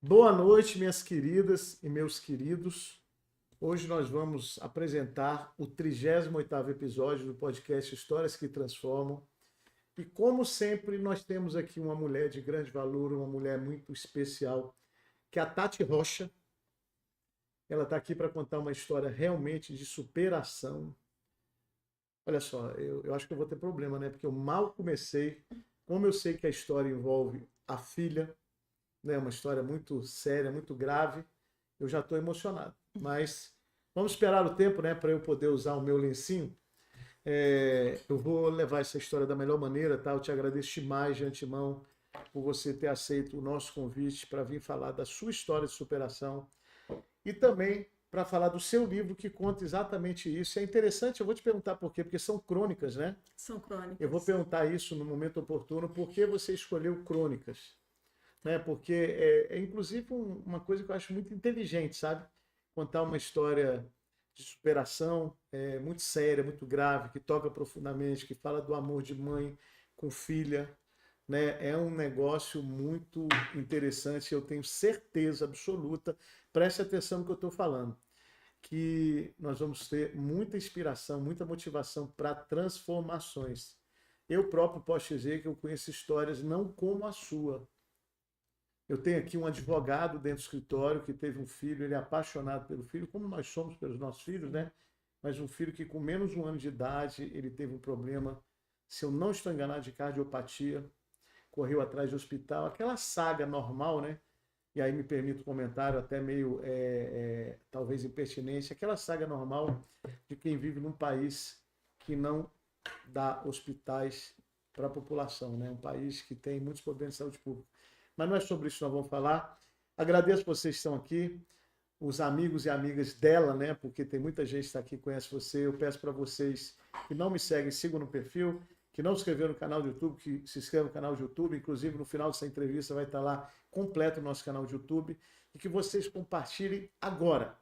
Boa noite, minhas queridas e meus queridos. Hoje nós vamos apresentar o 38º episódio do podcast Histórias que Transformam. E como sempre, nós temos aqui uma mulher de grande valor, uma mulher muito especial, que é a Tati Rocha. Ela está aqui para contar uma história realmente de superação. Olha só, eu acho que eu vou ter problema, né? Porque eu mal comecei. Como eu sei que a história envolve a filha, né? Uma história muito séria, muito grave, eu já estou emocionado. Mas vamos esperar o tempo, né? Para eu poder usar o meu lencinho. Eu vou levar essa história da melhor maneira, tá? Eu te agradeço demais de antemão por você ter aceito o nosso convite para vir falar da sua história de superação e também para falar do seu livro que conta exatamente isso. É interessante, eu vou te perguntar por quê, porque são crônicas, né? São Eu vou crônicas. perguntar isso no momento oportuno, por que você escolheu crônicas? Né? Porque inclusive uma coisa que eu acho muito inteligente, sabe? Contar uma história de superação muito séria, muito grave, que toca profundamente, que fala do amor de mãe com filha, né? É um negócio muito interessante, eu tenho certeza absoluta, preste atenção no que eu estou falando, que nós vamos ter muita inspiração, muita motivação para transformações. Eu próprio posso dizer que eu conheço histórias não como a sua. Eu tenho aqui um advogado dentro do escritório que teve um filho, ele é apaixonado pelo filho, como nós somos pelos nossos filhos, né? Mas um filho que com menos de um ano de idade, ele teve um problema, se eu não estou enganado, de cardiopatia, correu atrás de hospital, aquela saga normal, né? E aí me permito um comentário até meio, talvez impertinente, aquela saga normal de quem vive num país que não dá hospitais para a população, né? Um país que tem muitos problemas de saúde pública. Mas não é sobre isso que nós vamos falar. Agradeço vocês que estão aqui, os amigos e amigas dela, né? Porque tem muita gente que está aqui que conhece você. Eu peço para vocês que não me seguem, sigam no perfil, que não se inscreveram no canal do YouTube, que se inscrevam no canal do YouTube. Inclusive, no final dessa entrevista vai estar lá completo o nosso canal de YouTube. E que vocês compartilhem agora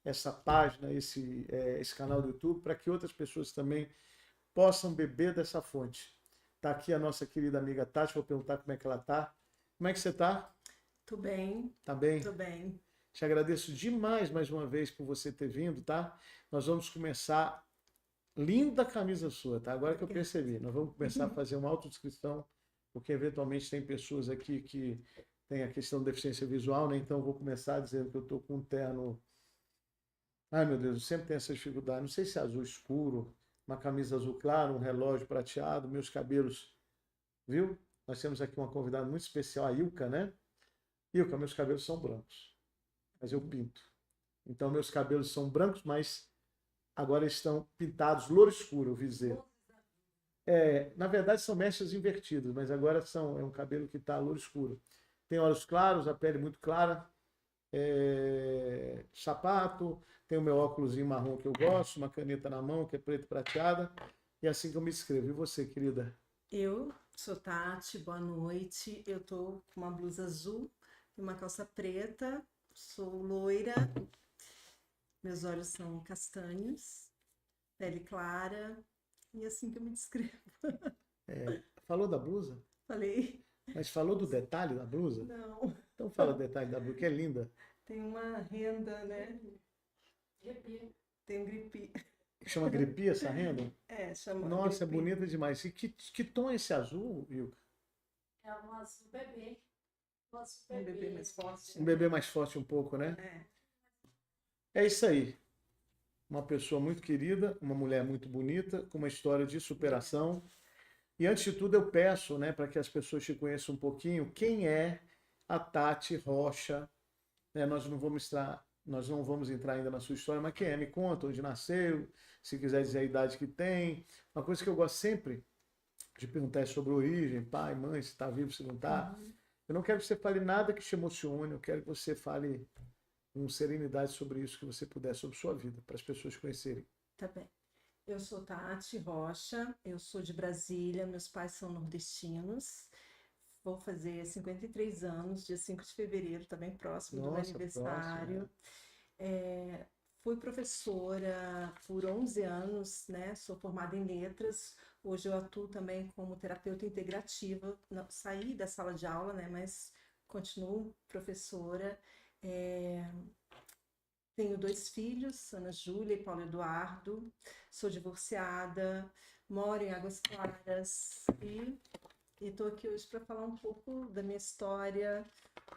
essa página, esse canal do YouTube, para que outras pessoas também possam beber dessa fonte. Está aqui a nossa querida amiga Tati, vou perguntar como é que ela está. Como é que você está? Tô bem, Tá bem? tô bem. Te agradeço demais mais uma vez por você ter vindo, tá? Nós vamos começar. Linda camisa sua, tá? Agora que eu Obrigada. percebi. Nós vamos começar a fazer uma autodescrição, porque eventualmente tem pessoas aqui que têm a questão de deficiência visual, né? Então eu vou começar dizendo que eu estou com um terno. Ai meu Deus, eu sempre tenho essa dificuldade. Não sei se é azul escuro, uma camisa azul claro, um relógio prateado, meus cabelos, viu? Nós temos aqui uma convidada muito especial, a Ilka, né? Ilka, meus cabelos são brancos, mas eu pinto. Então meus cabelos são brancos, mas agora estão pintados louro escuro, eu ouvi dizer. Na verdade são mechas invertidas, mas agora é um cabelo que está louro escuro. Tem olhos claros, a pele muito clara, sapato, tem o meu óculos marrom que eu gosto, uma caneta na mão que é preto prateada, e é assim que eu me escrevo. E você, querida? Eu sou Tati, boa noite. Eu tô com uma blusa azul e uma calça preta. Sou loira, meus olhos são castanhos, pele clara. E assim que eu me descrevo. Falou da blusa? Falei, Mas falou do detalhe da blusa? não, Então fala o detalhe da blusa, que é linda. tem uma renda, né? Tem um gripe. Chama gripia essa renda? Chama Nossa, é gripe. bonita demais. E que tom é esse azul, Ilka? É um azul bebê. Um azul Um bebê bebê. mais forte. Um bebê mais forte um pouco, né? É. É isso aí. Uma pessoa muito querida, uma mulher muito bonita, com uma história de superação. E antes de tudo, eu peço, né, para que as pessoas te conheçam um pouquinho, quem é a Tati Rocha. Né? Nós não vamos entrar ainda na sua história, mas quem é? Me conta onde nasceu, se quiser dizer a idade que tem. Uma coisa que eu gosto sempre de perguntar é sobre origem, pai, mãe, se está vivo, se não está. Eu não quero que você fale nada que te emocione, eu quero que você fale com serenidade sobre isso que você puder, sobre sua vida, para as pessoas conhecerem. Tá bem. Eu sou Tati Rocha, eu sou de Brasília, meus pais são nordestinos. Vou fazer 53 anos, dia 5 de fevereiro, tá bem próximo do meu Nossa, próximo. aniversário. Fui professora por 11 anos, né? Sou formada em letras. Hoje eu atuo também como terapeuta integrativa. Saí da sala de aula, né? Mas continuo professora. Tenho 2 filhos, Ana Júlia e Paulo Eduardo. Sou divorciada, moro em Águas Claras e estou aqui hoje para falar um pouco da minha história,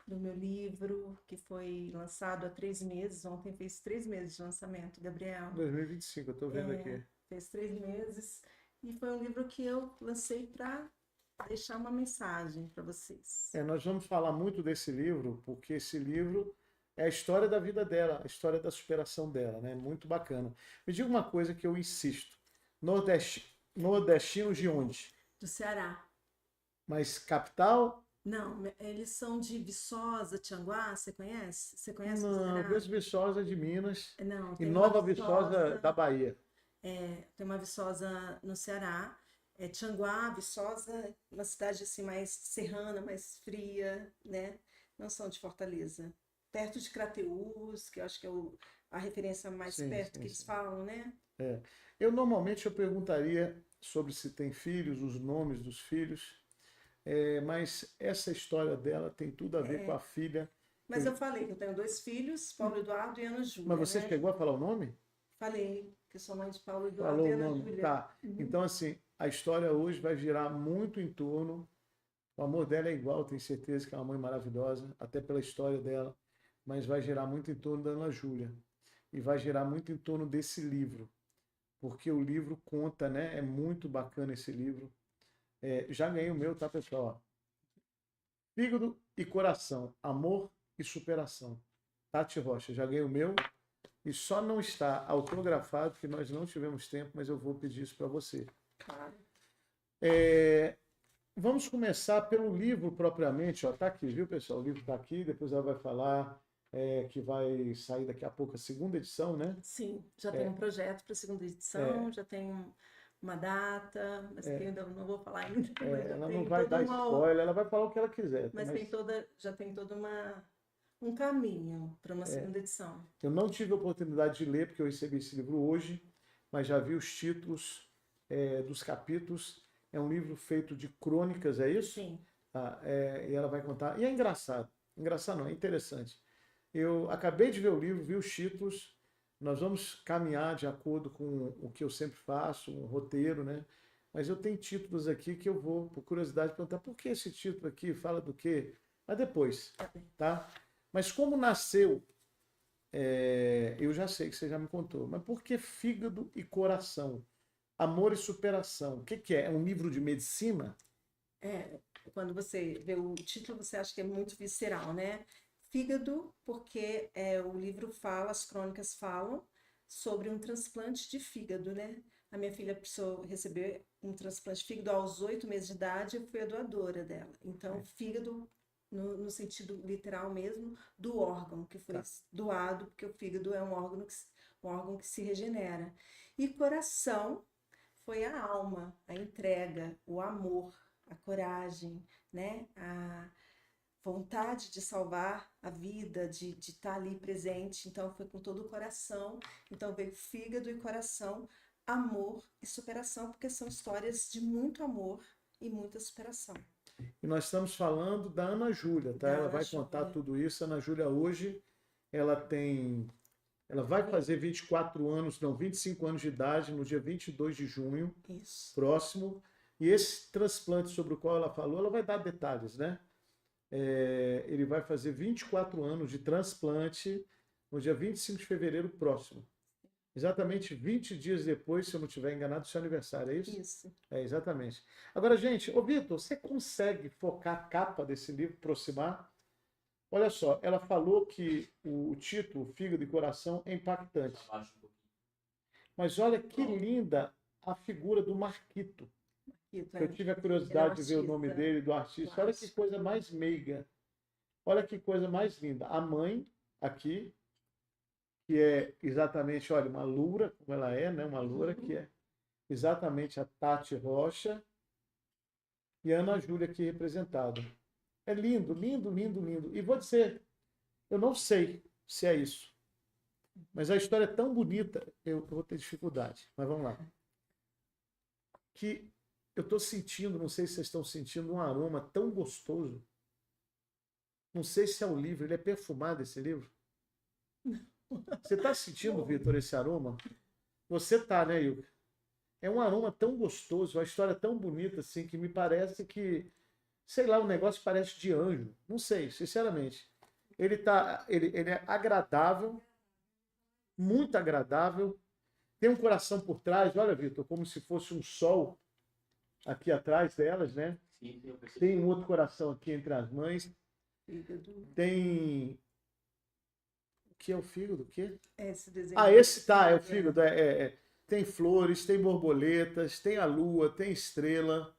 do meu livro, que foi lançado há 3 meses. Ontem fez 3 meses de lançamento, Gabriel. 2025, eu estou vendo aqui. Fez 3 meses e foi um livro que eu lancei para deixar uma mensagem para vocês. Nós vamos falar muito desse livro, porque esse livro é a história da vida dela, a história da superação dela, né? Muito bacana. Me diga uma coisa que eu insisto. Nordestinos de onde? Do Ceará. Mas capital? Não, eles são de Viçosa, Tianguá, você conhece? Você conhece o Não, Ceará? eu conheço Viçosa de Minas Não, e tem Nova uma Viçosa da Bahia. tem uma Viçosa no Ceará. Tianguá, Viçosa, uma cidade assim mais serrana, mais fria, né? Não são de Fortaleza. Perto de Crateús, que eu acho que é a referência mais Sim, perto sim, que eles sim. falam, né? Normalmente eu perguntaria sobre se tem filhos, os nomes dos filhos, mas essa história dela tem tudo a ver com a filha. Mas eu falei que eu tenho 2 filhos, Paulo Eduardo e Ana Mas Júlia, você né? chegou a falar o nome? Falei que eu sou mãe de Paulo Eduardo Falou e o Ana nome, Júlia. tá. Então, assim, a história hoje vai girar muito em torno. O amor dela é igual, tenho certeza que é uma mãe maravilhosa, até pela história dela, mas vai girar muito em torno da Ana Júlia. E vai girar muito em torno desse livro, porque o livro conta, né? É muito bacana esse livro. Já ganhei o meu, tá, pessoal? Fígado e coração, amor e superação. Tati Rocha, já ganhei o meu. E só não está autografado, porque nós não tivemos tempo, mas eu vou pedir isso para você. Claro. Vamos começar pelo livro propriamente. Está aqui, viu, pessoal? O livro está aqui, depois ela vai falar que vai sair daqui a pouco a 2ª edição, né? Sim, já tem um projeto para a 2ª edição, já tem uma data, mas que eu ainda não vou falar ainda. Mas já Ela tem não vai dar spoiler, ela vai falar o que ela quiser. Mas já tem todo um caminho para uma 2ª edição. Eu não tive a oportunidade de ler, porque eu recebi esse livro hoje, mas já vi os títulos dos capítulos. É um livro feito de crônicas, é isso? Sim. E ela vai contar. E é engraçado. Engraçado não, é interessante. Eu acabei de ver o livro, vi os títulos. Nós vamos caminhar de acordo com o que eu sempre faço, um roteiro, né? Mas eu tenho títulos aqui que eu vou, por curiosidade, perguntar por que esse título aqui, fala do quê? Mas depois, tá? Mas como nasceu, eu já sei que você já me contou, mas por que fígado e coração? Amor e superação. O que é? É um livro de medicina? Quando você vê o título, você acha que é muito visceral, né? Fígado, porque o livro fala, as crônicas falam sobre um transplante de fígado, né? A minha filha precisou receber um transplante de fígado aos 8 meses de idade, eu fui a doadora dela. Então, fígado, no sentido literal mesmo, do órgão que foi doado, porque o fígado é um órgão que se regenera. E coração foi a alma, a entrega, o amor, a coragem, né? A vontade de salvar a vida, de estar ali presente. Então, foi com todo o coração. Então, veio fígado e coração, amor e superação, porque são histórias de muito amor e muita superação. E nós estamos falando da Ana Júlia, tá? Ela vai contar tudo isso. A Ana Júlia hoje, ela vai fazer 24 anos, não, 25 anos de idade, no dia 22 de junho, próximo. E esse transplante sobre o qual ela falou, ela vai dar detalhes, né? Ele vai fazer 24 anos de transplante no dia 25 de fevereiro próximo. Exatamente 20 dias depois, se eu não estiver enganado, do seu aniversário, é isso? Isso. Exatamente. Agora, gente, Vitor, você consegue focar a capa desse livro, aproximar? Olha só, ela falou que o título, Fígado e Coração, é impactante. Mas olha que linda a figura do Marquito. Eu tive a curiosidade de ver o nome dele, do artista. Olha que coisa mais meiga. Olha que coisa mais linda. A mãe, aqui, que é exatamente, olha, uma loura, como ela é, né? Uma loura, que é exatamente a Tati Rocha. E a Ana Júlia aqui representada. É lindo, lindo, lindo, lindo. E vou dizer, eu não sei se é isso. Mas a história é tão bonita, eu vou ter dificuldade. Mas vamos lá. Que eu estou sentindo, não sei se vocês estão sentindo, um aroma tão gostoso. Não sei se é o livro, ele é perfumado esse livro? Você está sentindo, Vitor, esse aroma? Você tá, né, Ilka? É um aroma tão gostoso, uma história tão bonita, assim, que me parece que, sei lá, o negócio parece de anjo. Não sei, sinceramente. Ele é agradável, muito agradável. Tem um coração por trás, olha, Vitor, como se fosse um sol aqui atrás delas, né? Sim, eu percebi. Tem um outro coração aqui entre as mães. Fígado. Tem. O que é o fígado? O quê? Esse desenho. Ah, esse tá, é o fígado. Tem flores, tem borboletas, tem a lua, tem estrela.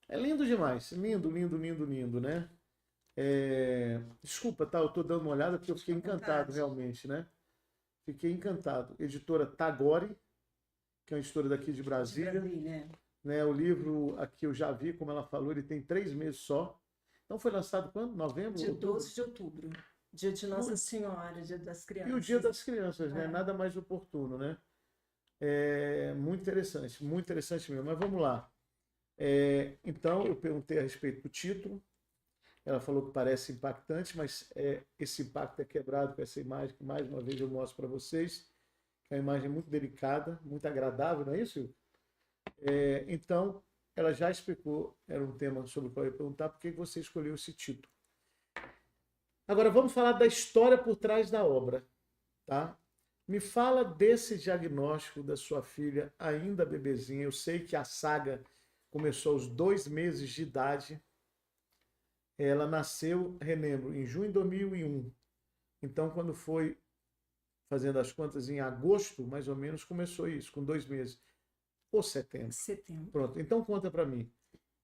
É lindo demais. Lindo, lindo, lindo, lindo, né? Desculpa, tá? Eu tô dando uma olhada porque eu fiquei Fica à encantado vontade. realmente, né? Fiquei encantado. Editora Tagore, que é uma editora daqui de De Brasília. Brasília. Né? O livro aqui eu já vi, como ela falou, ele tem 3 meses só. Então foi lançado quando? Novembro? Dia Outubro? 12 de outubro. Dia de Nossa Senhora, Dia das Crianças. E o Dia das Crianças, né? É. Nada mais oportuno, né? Muito interessante mesmo. Mas vamos lá. Então, eu perguntei a respeito do título. Ela falou que parece impactante, mas esse impacto é quebrado com essa imagem que, mais uma vez, eu mostro para vocês. Que é uma imagem muito delicada, muito agradável, não é isso? Então, ela já explicou, era um tema sobre o qual eu ia perguntar, por que você escolheu esse título. Agora, vamos falar da história por trás da obra, tá? Me fala desse diagnóstico da sua filha, ainda bebezinha. Eu sei que a saga começou aos 2 meses de idade. Ela nasceu, relembro, em junho de 2001. Então, quando foi fazendo as contas, em agosto, mais ou menos, começou isso, com 2 meses. Ou setembro. Setembro. Pronto, então conta para mim.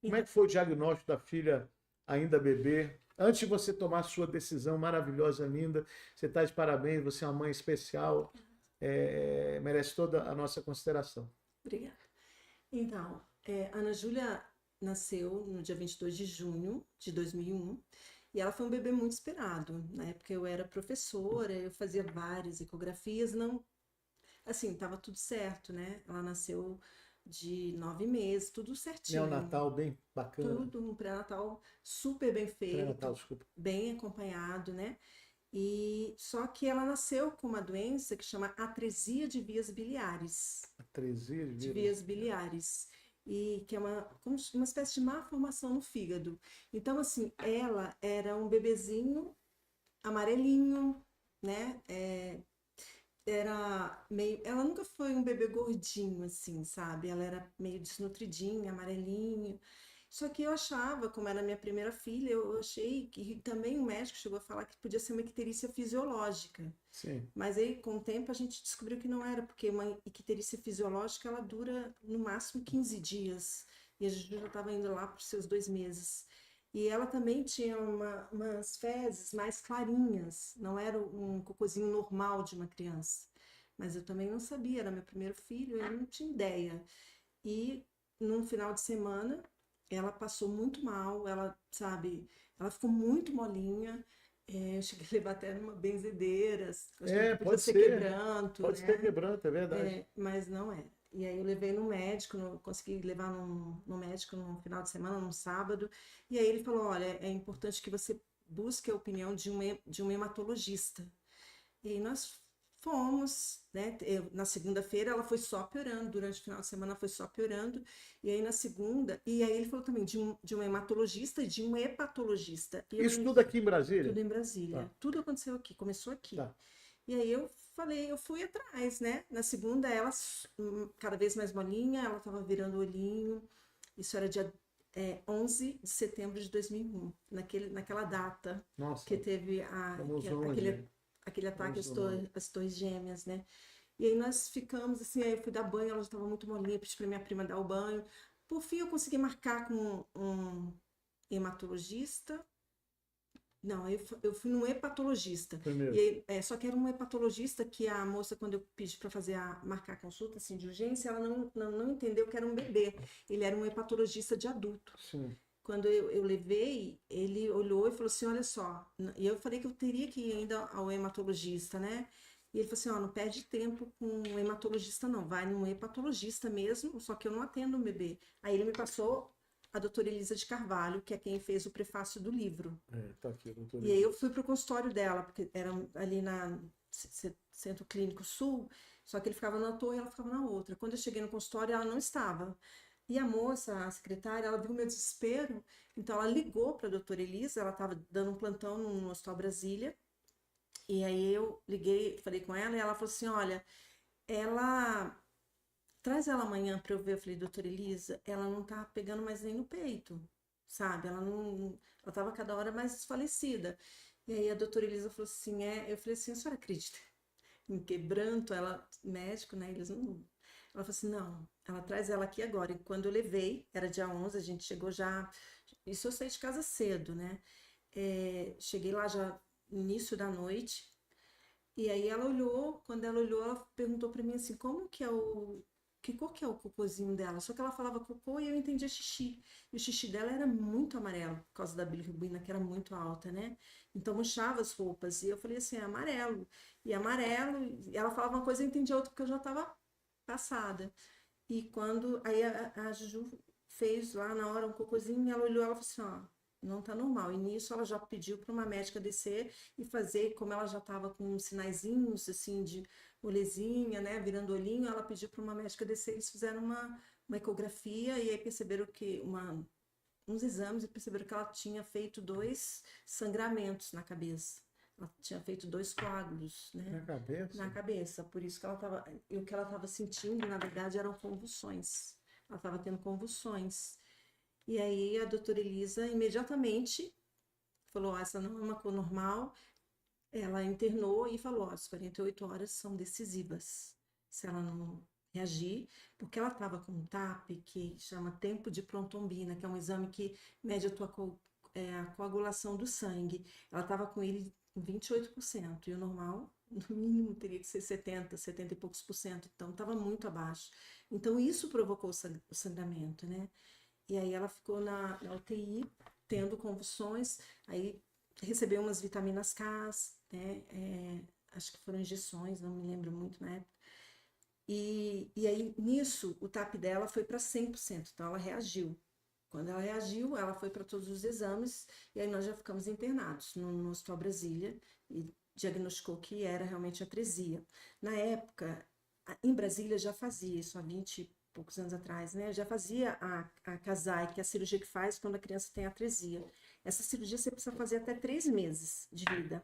Como é que foi o diagnóstico da filha ainda bebê? Antes de você tomar a sua decisão maravilhosa, linda, você está de parabéns, você é uma mãe especial, merece toda a nossa consideração. Obrigada. Então, Ana Júlia nasceu no dia 22 de junho de 2001 e ela foi um bebê muito esperado. Na época eu era professora, eu fazia várias ecografias, não, assim, estava tudo certo, né? Ela nasceu de 9 meses, tudo certinho. Neonatal bem bacana. Tudo, um pré-natal super bem Pré-natal, feito, desculpa. bem acompanhado, né? E só que ela nasceu com uma doença que chama atresia de vias biliares. Atresia de De vida. vias biliares. E que é como uma espécie de má formação no fígado. Então, assim, ela era um bebezinho amarelinho, né? Era meio. Ela nunca foi um bebê gordinho, assim, sabe? Ela era meio desnutridinha, amarelinho. Só que eu achava, como era minha primeira filha, eu achei que também o médico chegou a falar que podia ser uma icterícia fisiológica. Sim. Mas aí, com o tempo, a gente descobriu que não era, porque uma icterícia fisiológica, ela dura no máximo 15 dias. E a gente já estava indo lá para os seus 2 meses. E ela também tinha umas fezes mais clarinhas, não era um cocôzinho normal de uma criança. Mas eu também não sabia, era meu primeiro filho, eu não tinha ideia. E num final de semana, ela passou muito mal, ela, sabe, ela ficou muito molinha. Eu cheguei a levar até numa benzedeira, achando que podia pode ser ser. quebranto, Pode né? ser quebranto, é verdade. Mas não é. E aí eu levei no médico, consegui levar no médico no final de semana, num sábado, e aí ele falou, olha, é importante que você busque a opinião de um hematologista. E aí nós fomos, né? Na segunda-feira ela foi só piorando, durante o final de semana foi só piorando, e aí na segunda, e aí ele falou também de um hematologista e de um hepatologista. E eu Isso falei, tudo aqui em Brasília? tudo em Brasília. Tá. Tudo aconteceu aqui, começou aqui. Tá. E aí eu fui atrás, né? Na segunda, ela cada vez mais molinha, ela tava virando o olhinho. Isso era dia 11 de setembro de 2001, naquela data Nossa, que teve vamos onde? aquele ataque Vamos às torres gêmeas, né? E aí nós ficamos assim, aí eu fui dar banho, ela já estava muito molinha, pedi para minha prima dar o banho. Por fim, eu consegui marcar com um hematologista. Não, eu fui num hepatologista. Primeiro. E aí, só que era um hepatologista que a moça, quando eu pedi para marcar a consulta assim, de urgência, ela não entendeu que era um bebê. Ele era um hepatologista de adulto. Sim. Quando eu levei, ele olhou e falou assim, olha só. E eu falei que eu teria que ir ainda ao hematologista, né? E ele falou assim, ó, não perde tempo com um hematologista não, vai num hepatologista mesmo, só que eu não atendo um bebê. Aí ele me passou a doutora Elisa de Carvalho, que é quem fez o prefácio do livro. Tá aqui, doutor. E aí eu fui para o consultório dela, porque era ali na Centro Clínico Sul, só que ele ficava numa torre e ela ficava na outra. Quando eu cheguei no consultório, ela não estava. E a moça, a secretária, ela viu meu desespero, então ela ligou para a doutora Elisa, ela estava dando um plantão no Hospital Brasília, e aí eu liguei, falei com ela, e ela falou assim, olha, ela... Traz ela amanhã para eu ver. Eu falei, doutora Elisa, ela não tá pegando mais nem no peito, sabe? Ela não... Ela tava cada hora mais desfalecida. E aí a doutora Elisa falou assim, eu falei assim, a senhora acredita em quebranto? Ela, médico, né? Eles não... Ela falou assim, não, ela traz ela aqui agora. E quando eu levei, era dia 11, a gente chegou já... Isso eu saí de casa cedo, né? Cheguei lá já no início da noite. E aí ela olhou, quando ela olhou, ela perguntou para mim assim, como que é que cor que é o cocôzinho dela? Só que ela falava cocô e eu entendia xixi. E o xixi dela era muito amarelo, por causa da bilirrubina, que era muito alta, né? Então manchava as roupas. E eu falei assim, é amarelo. E amarelo, e ela falava uma coisa e eu entendia outra, porque eu já estava passada. E quando, aí a Juju fez lá na hora um cocôzinho, e ela olhou, ela falou assim, ó, não tá normal. E nisso ela já pediu para uma médica descer e fazer, como ela já estava com sinaizinhos, assim, de molezinha, né, virando olhinho, ela pediu para uma médica descer, eles fizeram uma ecografia e aí perceberam que, uns exames, e perceberam que ela tinha feito 2 sangramentos na cabeça. Ela tinha feito 2 coágulos, né? Na cabeça? Na cabeça. Por isso que ela estava... E o que ela estava sentindo, na verdade, eram convulsões. Ela estava tendo convulsões. E aí a doutora Elisa imediatamente falou, essa não é uma cor normal. Ela internou e falou, as 48 horas são decisivas. Se ela não reagir, porque ela estava com um TAP, que chama tempo de protombina, que é um exame que mede a coagulação do sangue. Ela estava com ele em 28%, e o normal, no mínimo, teria que ser 70 e poucos por cento. Então, estava muito abaixo. Então, isso provocou o sangramento, né? E aí ela ficou na UTI, tendo convulsões, aí recebeu umas vitaminas K, né? Acho que foram injeções, não me lembro muito na época. E aí, nisso, o TAP dela foi para 100%, então ela reagiu. Quando ela reagiu, ela foi para todos os exames, e aí nós já ficamos internados no Hospital Brasília, e diagnosticou que era realmente atresia. Na época, em Brasília já fazia isso, há 20 e poucos anos atrás, né? Já fazia a CASAI, que é a cirurgia que faz quando a criança tem atresia. Essa cirurgia você precisa fazer até 3 meses de vida,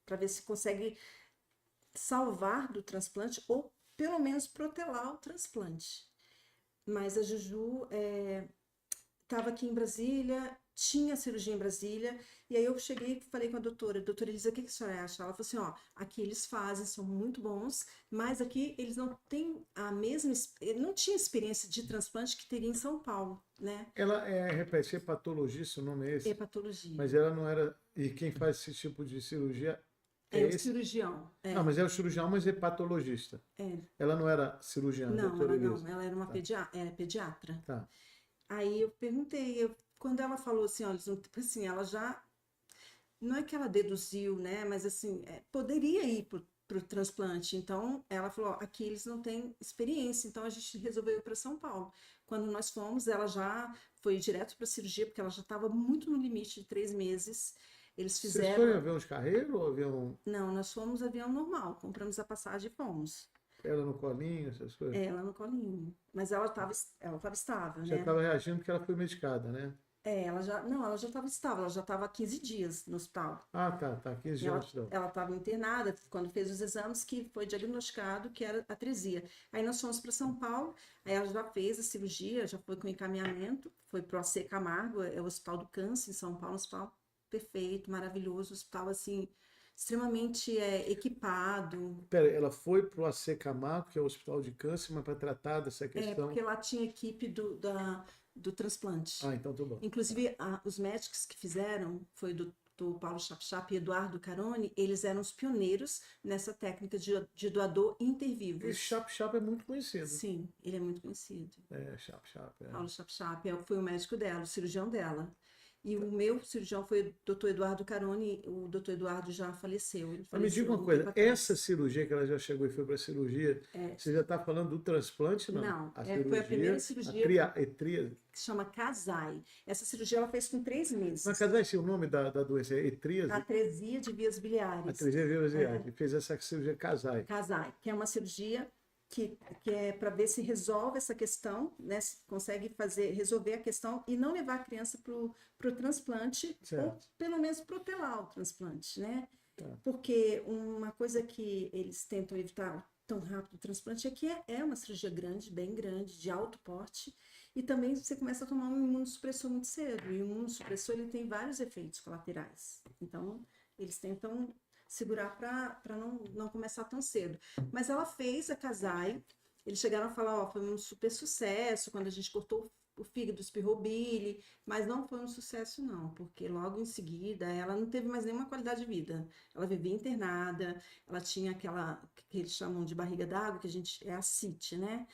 para ver se consegue salvar do transplante ou pelo menos protelar o transplante. Mas a Juju estava aqui em Brasília, tinha cirurgia em Brasília, e aí eu cheguei e falei com a doutora Elisa, o que a senhora acha? Ela falou assim, ó, aqui eles fazem, são muito bons, mas aqui eles não têm não tinha experiência de transplante que teria em São Paulo, né? Ela repete, hepatologista, o nome é esse? Hepatologia. Mas ela não era... E quem faz esse tipo de cirurgia É o esse? cirurgião. Não, mas é o cirurgião, mas hepatologista. Ela não era cirurgiã, Não, doutora ela Elisa? não, ela era uma pediatra. Tá. Aí eu perguntei, quando ela falou assim, olha, assim, ela já, não é que ela deduziu, né, mas assim, poderia ir para o transplante. Então, ela falou, ó, aqui eles não têm experiência, então a gente resolveu ir para São Paulo. Quando nós fomos, ela já foi direto para a cirurgia, porque ela já estava muito no limite de 3 meses. Eles fizeram... Vocês foram avião de carreira ou avião... Não, nós fomos avião normal, compramos a passagem e fomos. Ela no colinho, essas coisas? Ela no colinho. Mas ela estava estável, Já né? estava reagindo porque ela foi medicada, né? Ela já estava estável, ela já estava há 15 dias no hospital. Ah, tá, 15 dias. Ela estava internada quando fez os exames, que foi diagnosticado que era atresia. Aí nós fomos para São Paulo, aí ela já fez a cirurgia, já foi com encaminhamento, foi para o AC Camargo, é o Hospital do Câncer em São Paulo, um hospital perfeito, maravilhoso, hospital assim, extremamente equipado. Pera, ela foi para o AC Camargo, que é o Hospital de Câncer, mas para tratar dessa questão... Porque lá tinha equipe do transplante. Ah, então tudo bom. Inclusive, os médicos que fizeram, foi do Paulo Chapchap e Eduardo Caroni, eles eram os pioneiros nessa técnica de doador intervivo. Esse Chap é muito conhecido. Sim, ele é muito conhecido. Chap. Paulo Chapchap foi o médico dela, o cirurgião dela. E o meu cirurgião foi o doutor Eduardo Caroni, o doutor Eduardo já faleceu. Ele Mas me diga faleceu uma um coisa, tempo atrás. essa cirurgia que ela já chegou e foi para a cirurgia, É, você já está falando do transplante, não? não, A foi a primeira cirurgia, cirurgia etria. que se chama Casai. Essa cirurgia ela fez com 3 Mas meses. casar esse é o nome da doença? É etríase? Atresia de vias biliares. Atresia viroseária. É. E fez essa cirurgia casai. Casai, que é uma cirurgia que é para ver se resolve essa questão, né? Se consegue resolver a questão e não levar a criança para o transplante, Certo. ou pelo menos protelar o transplante, né? Tá. Porque uma coisa que eles tentam evitar tão rápido o transplante é que é uma cirurgia grande, bem grande, de alto porte, e também você começa a tomar um imunossupressor muito cedo, e o imunossupressor ele tem vários efeitos colaterais. Então, eles tentam segurar para não começar tão cedo. Mas ela fez a Casai, eles chegaram a falar, ó, foi um super sucesso quando a gente cortou o fígado, espirrou bile, mas não foi um sucesso não, porque logo em seguida ela não teve mais nenhuma qualidade de vida. Ela vivia internada, ela tinha aquela que eles chamam de barriga d'água, que a gente é ascite, né?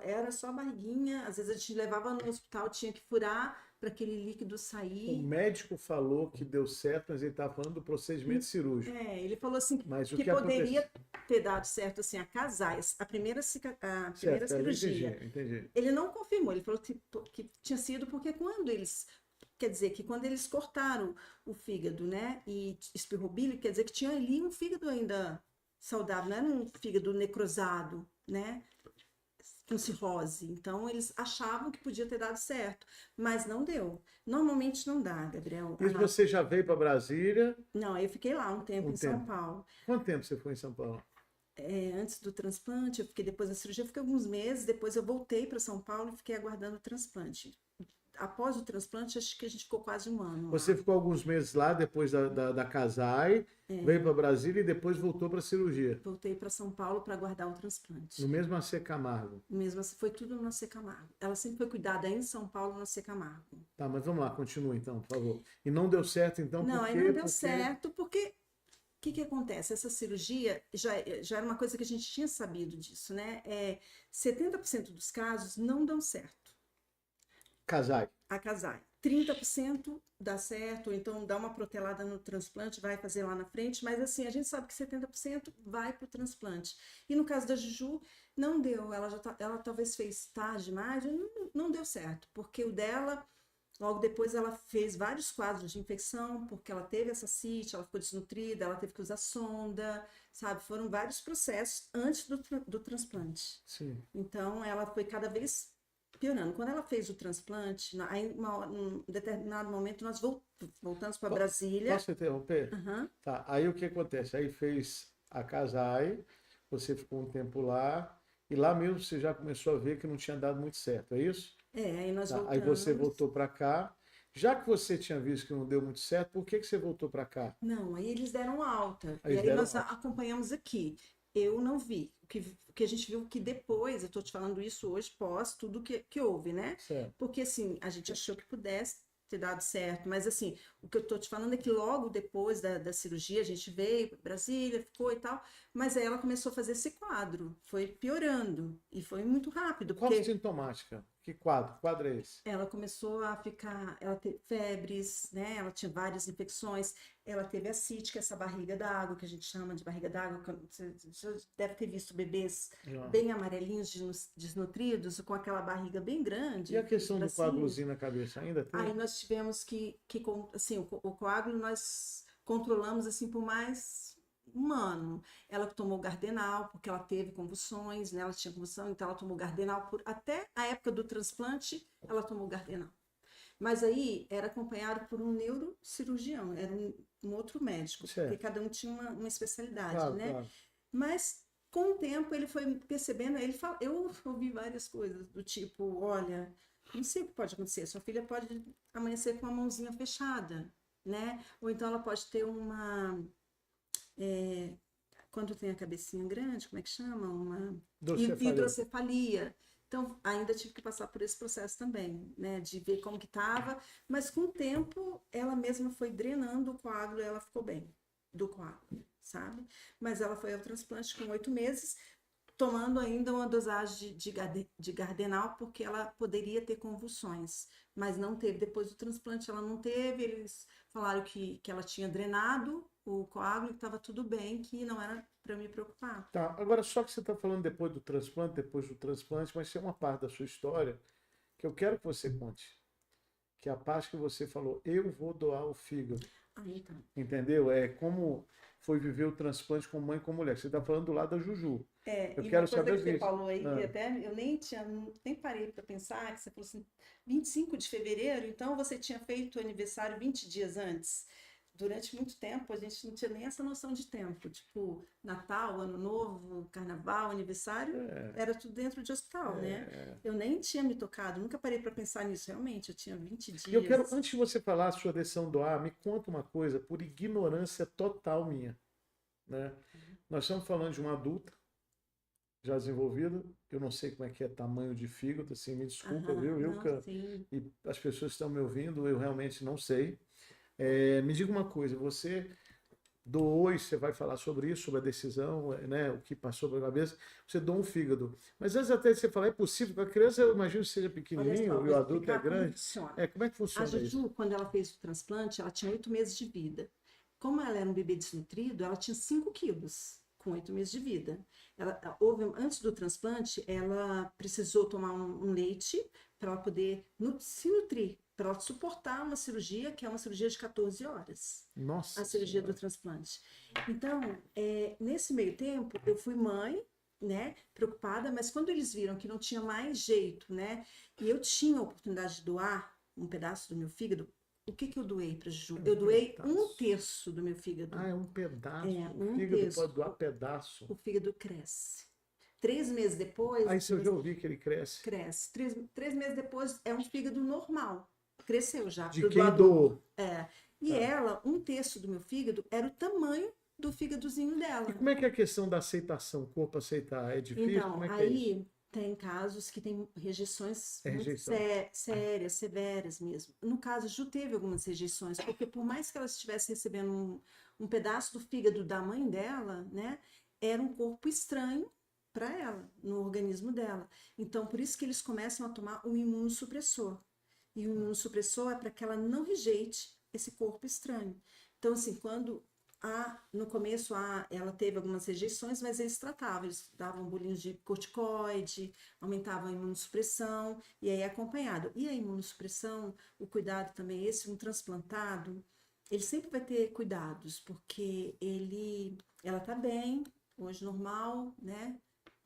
Era só a barriguinha, às vezes a gente levava no hospital, tinha que furar para aquele líquido O sair. médico falou que deu certo, mas ele estava falando do procedimento cirúrgico. Ele falou assim Mas o que que poderia ter dado certo assim a Casais, a primeira Certo, cirurgia. entendi. Ele não confirmou, ele falou que tinha sido porque quer dizer que quando eles cortaram o fígado, né, e espirrou bile, quer dizer que tinha ali um fígado ainda saudável, não era um fígado necrosado, né, com cirrose. Então eles achavam que podia ter dado certo, mas não deu. Normalmente não dá, Gabriel. E você já veio para Brasília? Não, aí eu fiquei lá um tempo em São Paulo. Quanto tempo você foi em São Paulo? Antes do transplante, eu fiquei depois da cirurgia, eu fiquei alguns meses, depois eu voltei para São Paulo e fiquei aguardando o transplante. Após o transplante, acho que a gente ficou quase um ano. Você ficou alguns meses lá depois da Casai, veio para Brasília e depois voltou para a cirurgia. Voltei para São Paulo para aguardar o transplante. No mesmo AC Camargo. Mesmo assim, foi tudo no AC Camargo. Ela sempre foi cuidada em São Paulo, no AC Camargo. Tá, mas vamos lá, continua então, por favor. E não deu certo então Não, por quê? aí não deu certo porque o que acontece? Essa cirurgia já era uma coisa que a gente tinha sabido disso, né? 70% dos casos não dão certo. Casai. A Casai. 30% dá certo, ou então dá uma protelada no transplante, vai fazer lá na frente, mas assim, a gente sabe que 70% vai para o transplante. E no caso da Juju, não deu, ela talvez fez tarde demais, não deu certo, porque o dela, logo depois ela fez vários quadros de infecção, porque ela teve essa cite, ela ficou desnutrida, ela teve que usar sonda, sabe? Foram vários processos antes do transplante. Sim. Então, ela foi cada vez piorando. Quando ela fez o transplante, aí, num determinado momento, nós voltamos para Brasília. Posso interromper? Uhum. Tá, aí o que acontece? Aí fez a Casai, você ficou um tempo lá, e lá mesmo você já começou a ver que não tinha dado muito certo, é isso? Aí nós Tá, voltamos. aí você voltou para cá. Já que você tinha visto que não deu muito certo, por que você voltou para cá? Não, aí eles deram alta. Aí e aí deram nós alta. acompanhamos aqui. Eu não vi. O que a gente viu que depois, eu estou te falando isso hoje, pós tudo que houve, né? Certo. Porque assim, a gente achou que pudesse ter dado certo, mas assim, o que eu estou te falando é que logo depois da cirurgia, a gente veio para Brasília, ficou e tal, mas aí ela começou a fazer esse quadro, foi piorando, e foi muito rápido. Qual porque sintomática? Que quadro? Que quadro é esse? ela começou a ficar, ela teve febres, né? Ela tinha várias infecções, ela teve ascite, que é essa barriga d'água, que a gente chama de barriga d'água. Você deve ter visto bebês Já. bem amarelinhos, desnutridos, com aquela barriga bem grande. E a questão do bracinhos. coágulozinho na cabeça ainda tem? Aí nós tivemos assim, o coágulo nós controlamos assim por mais um ano. Ela tomou Gardenal, porque ela teve convulsões, né? Ela tinha convulsão, então ela tomou Gardenal até a época do transplante, ela tomou Gardenal. Mas aí era acompanhado por um neurocirurgião, era um outro médico, Certo. porque cada um tinha uma especialidade, Claro, né? claro. Mas com o tempo ele foi percebendo, eu ouvi várias coisas do tipo, olha, não sei o que pode acontecer, sua filha pode amanhecer com a mãozinha fechada, né? Ou então ela pode ter quando tem a cabecinha grande, como é que chama? Uma hidrocefalia. Então, ainda tive que passar por esse processo também, né? De ver como que estava, mas com o tempo ela mesma foi drenando o coágulo e ela ficou bem do coágulo, sabe? Mas ela foi ao transplante com 8 meses. tomando ainda uma dosagem de Gardenal, porque ela poderia ter convulsões, mas não teve. Depois do transplante, ela não teve. Eles falaram que ela tinha drenado o coágulo, que estava tudo bem, que não era para me preocupar. Tá, agora só que você está falando depois do transplante, mas tem uma parte da sua história que eu quero que você conte. Que é a parte que você falou, eu vou doar o fígado. Ah, então. Entendeu? É como foi viver o transplante com mãe e com mulher. Você está falando do lado da Juju. Eu E quero uma coisa saber que você disso. falou aí, Ah. que até eu nem parei para pensar, que você falou assim, 25 de fevereiro, então você tinha feito o aniversário 20 dias antes. Durante muito tempo, a gente não tinha nem essa noção de tempo. Tipo, Natal, Ano Novo, Carnaval, aniversário, era tudo dentro de hospital, né? Eu nem tinha me tocado, nunca parei para pensar nisso, realmente. Eu tinha 20 dias. E eu quero, antes de você falar a sua decisão doar, me conta uma coisa, por ignorância total minha, né? Nós estamos falando de uma adulta, já desenvolvida, eu não sei como é que é tamanho de fígado, assim, me desculpa, viu, Não, Ilka? sim. E as pessoas que estão me ouvindo, eu realmente não sei. Me diga uma coisa, você doou, e você vai falar sobre isso, sobre a decisão, né, o que passou pela cabeça, você doou um fígado. Mas antes até de você falar, é possível, que a criança, eu imagino que seja Olha pequenininho só, e vou o adulto é explicar como grande. funciona. Como é que A funciona isso? Juju, quando ela fez o transplante, ela tinha 8 meses de vida. Como ela era um bebê desnutrido, ela tinha 5 quilos com 8 meses de vida. Antes do transplante, ela precisou tomar um leite para ela poder se nutrir, para ela suportar uma cirurgia, que é uma cirurgia de 14 horas. Nossa A cirurgia do Senhora. transplante. Então, nesse meio tempo, eu fui mãe, né, preocupada, mas quando eles viram que não tinha mais jeito, né, e eu tinha a oportunidade de doar um pedaço do meu fígado, o que que eu doei para Juju? Eu doei um terço do meu fígado. Ah, é um pedaço. O Um fígado terço. pode doar pedaço. O fígado cresce. 3 meses depois, Isso eu já ouvi que ele cresce. cresce. 3 meses depois é um fígado normal. Cresceu já. De pro quem doador. doou. E ela, um terço do meu fígado, era o tamanho do fígadozinho dela. E como é que é a questão da aceitação? O corpo aceitar? É difícil? Então, Como é que é isso? aí tem casos que tem rejeições É muito rejeição. sérias, severas mesmo. No caso, a Ju teve algumas rejeições, porque por mais que ela estivesse recebendo um pedaço do fígado da mãe dela, né, era um corpo estranho para ela, no organismo dela. Então, por isso que eles começam a tomar um imunossupressor. E o imunossupressor é para que ela não rejeite esse corpo estranho. Então, assim, no começo ela teve algumas rejeições, mas eles tratavam, eles davam bolinhos de corticoide, aumentavam a imunossupressão, e aí acompanhado. E a imunossupressão, o cuidado também, um transplantado, ele sempre vai ter cuidados, porque ela tá bem, hoje normal, né?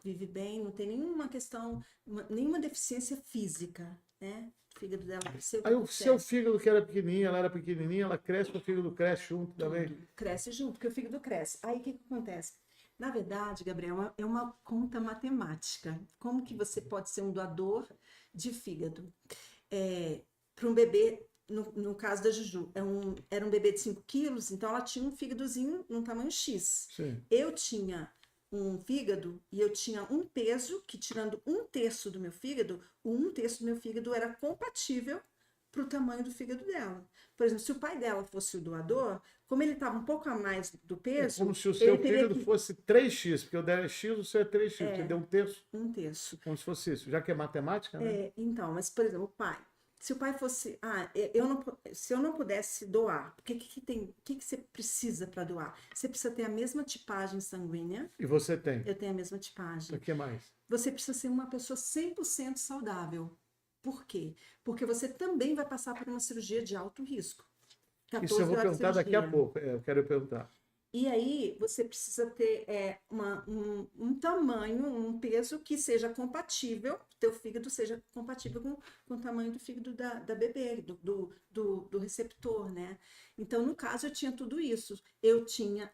Vive bem, não tem nenhuma questão, nenhuma deficiência física, né? O fígado dela cresceu. Aí o seu fígado, que era pequenininho, ela era pequenininha, ela cresce, o fígado cresce junto também. Tudo cresce junto, porque o fígado cresce. Aí o que acontece? Na verdade, Gabriel, é uma conta matemática. Como que você pode ser um doador de fígado? Para um bebê, no caso da Juju, era um bebê de 5 quilos, então ela tinha um fígadozinho num tamanho X. Sim. Eu tinha um fígado e eu tinha um peso que, tirando um terço do meu fígado, o um terço do meu fígado era compatível para o tamanho do fígado dela. Por exemplo, se o pai dela fosse o doador, como ele estava um pouco a mais do peso, Como se o seu ele teria fígado fosse 3x, porque o dela é X, o seu é 3x, você deu um terço, um terço. como se fosse isso. Já que é matemática, né? Então, mas por exemplo, o pai. Se o pai fosse, se eu não pudesse doar, o que você precisa para doar? Você precisa ter a mesma tipagem sanguínea. E você tem. Eu tenho a mesma tipagem. O que mais? Você precisa ser uma pessoa 100% saudável. Por quê? Porque você também vai passar por uma cirurgia de alto risco. Isso eu vou horas de perguntar daqui a cirurgia. pouco. Eu quero perguntar. E aí você precisa ter um tamanho, um peso que seja compatível, teu fígado seja compatível com o tamanho do fígado da bebê, do receptor, né? Então, no caso, eu tinha tudo isso.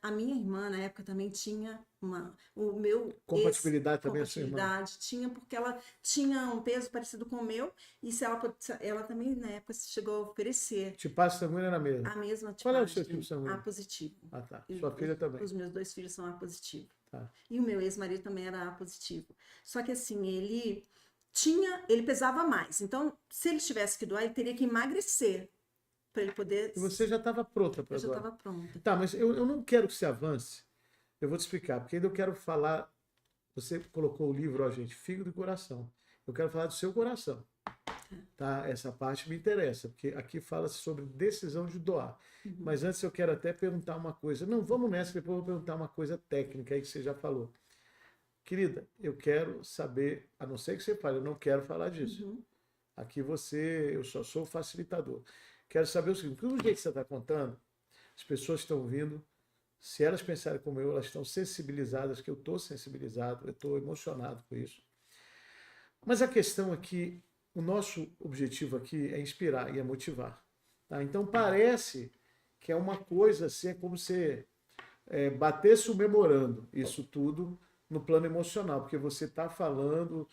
A minha irmã, na época, também tinha Compatibilidade também, a sua irmã. compatibilidade, tinha, porque ela tinha um peso parecido com o meu, e ela também, na época, chegou a oferecer Tipagem sanguínea era a mesma. a mesma tipagem. Qual é o seu tipo sanguíneo? A positivo. Ah, tá. E Sua filha também. Os meus 2 filhos são A positivo. Tá. E o meu ex-marido também era A positivo. Só que assim, ele pesava mais. Então, se ele tivesse que doar, ele teria que emagrecer para ele poder. E você já estava pronta para Eu já doar? estava pronta. Tá, mas eu não quero que você avance. Eu vou te explicar, porque ainda eu quero falar Você colocou o livro, ó, gente, fígado e coração. Eu quero falar do seu coração. Tá? Essa parte me interessa, porque aqui fala sobre decisão de doar. Mas antes eu quero até perguntar uma coisa. Não, vamos nessa, depois eu vou perguntar uma coisa técnica aí que você já falou. Querida, eu quero saber, a não ser que você fale, eu não quero falar disso. Aqui eu só sou o facilitador. Quero saber o seguinte, do jeito que você está contando, as pessoas estão ouvindo, se elas pensarem como eu, elas estão sensibilizadas, que eu estou sensibilizado, eu estou emocionado com isso. Mas a questão é que o nosso objetivo aqui é inspirar e é motivar. Tá? Então parece que é uma coisa assim, é como se batesse o memorando isso tudo no plano emocional, porque você está falando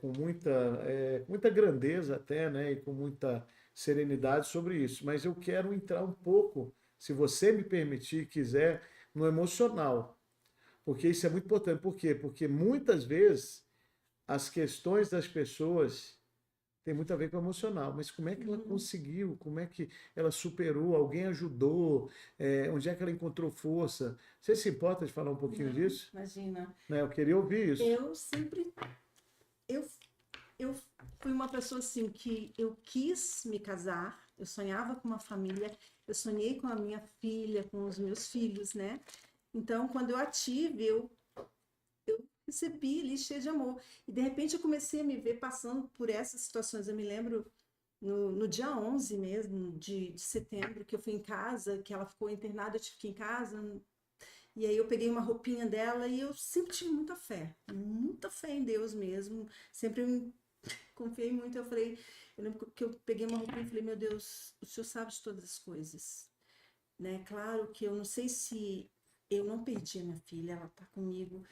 com muita grandeza até, né, e com muita serenidade sobre isso. Mas eu quero entrar um pouco, se você me permitir, quiser, no emocional, porque isso é muito importante. Por quê? Porque muitas vezes as questões das pessoas tem muito a ver com o emocional, mas como é que ela conseguiu, como é que ela superou, alguém ajudou, onde é que ela encontrou força? Você se importa de falar um pouquinho disso? Imagina. Né, eu queria ouvir isso. Eu sempre. Eu fui uma pessoa assim que eu quis me casar, eu sonhava com uma família, eu sonhei com a minha filha, com os meus filhos, né? Então, quando eu a tive, eu recebi ali cheia de amor. E de repente eu comecei a me ver passando por essas situações. Eu me lembro no dia 11 mesmo de setembro, que eu fui em casa, que ela ficou internada, eu tive que ir em casa. E aí eu peguei uma roupinha dela e eu sempre tive muita fé em Deus mesmo. Sempre confiei muito. Eu falei, eu lembro que eu peguei uma roupinha e falei, meu Deus, o Senhor sabe de todas as coisas, né? Claro que eu não sei se eu não perdi a minha filha, ela tá comigo,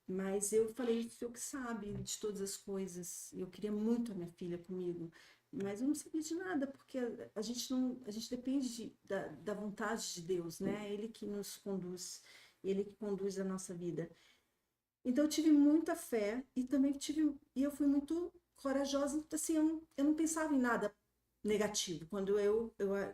mas eu falei, o Senhor que sabe de todas as coisas. Eu queria muito a minha filha comigo, mas eu não sabia de nada, porque a gente não, a gente depende da vontade de Deus, né? Ele que nos conduz, ele que conduz a nossa vida. Então eu tive muita fé e também e eu fui muito corajosa, assim, eu não pensava em nada negativo. Quando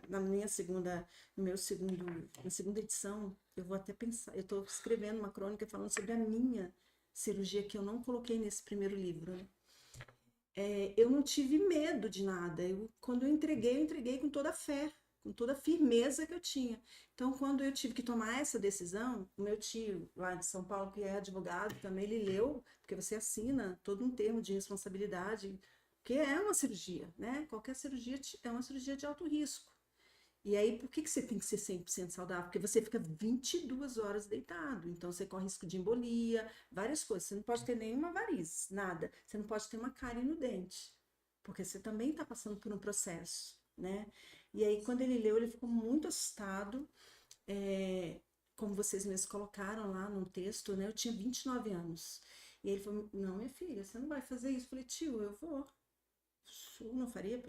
na minha segunda, no meu segundo, na segunda edição, eu vou até pensar, eu estou escrevendo uma crônica falando sobre a minha cirurgia que eu não coloquei nesse primeiro livro, né? Eu não tive medo de nada. Quando eu entreguei com toda a fé, com toda a firmeza que eu tinha. Então, quando eu tive que tomar essa decisão, o meu tio lá de São Paulo, que é advogado também, ele leu, porque você assina todo um termo de responsabilidade, que é uma cirurgia, né? Qualquer cirurgia é uma cirurgia de alto risco. E aí, por que você tem que ser 100% saudável? Porque você fica 22 horas deitado, então você corre risco de embolia, várias coisas. Você não pode ter nenhuma variz, nada. Você não pode ter uma cárie no dente, porque você também está passando por um processo, né? E aí, quando ele leu, ele ficou muito assustado. Como vocês mesmos colocaram lá no texto, né? Eu tinha 29 anos. E ele falou, não, minha filha, você não vai fazer isso. Eu falei, tio, eu vou. Eu não faria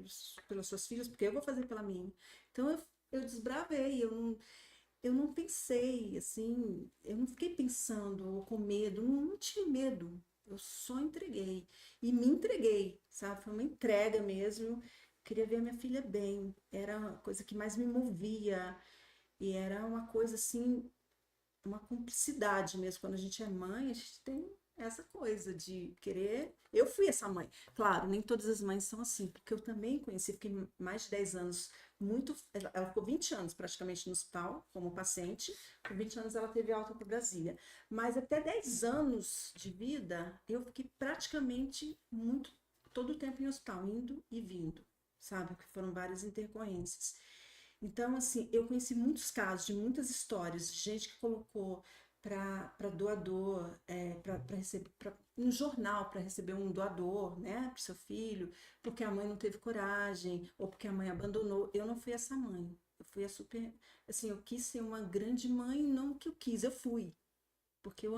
pelas suas filhas, porque eu vou fazer pela minha. Então eu desbravei, eu não pensei assim, eu não fiquei pensando ou com medo, não tive medo, eu só entreguei. E me entreguei, sabe? Foi uma entrega mesmo. Queria ver a minha filha bem, era a coisa que mais me movia, e era uma coisa assim, uma cumplicidade mesmo. Quando a gente é mãe, a gente tem essa coisa de querer. Eu fui essa mãe. Claro, nem todas as mães são assim, porque eu também conheci, fiquei mais de 10 anos, muito. Ela ficou 20 anos praticamente no hospital, como paciente. Com 20 anos ela teve alta para Brasília. Mas até 10 anos de vida, eu fiquei praticamente todo o tempo em hospital, indo e vindo, sabe? Porque foram várias intercorrências. Então, assim, eu conheci muitos casos, de muitas histórias, de gente que colocou para doador, para receber, um jornal para receber um doador, né, para o seu filho, porque a mãe não teve coragem, ou porque a mãe abandonou. Eu não fui essa mãe. Eu fui a super. Assim, eu quis ser uma grande mãe, não que eu quis, eu fui. Porque eu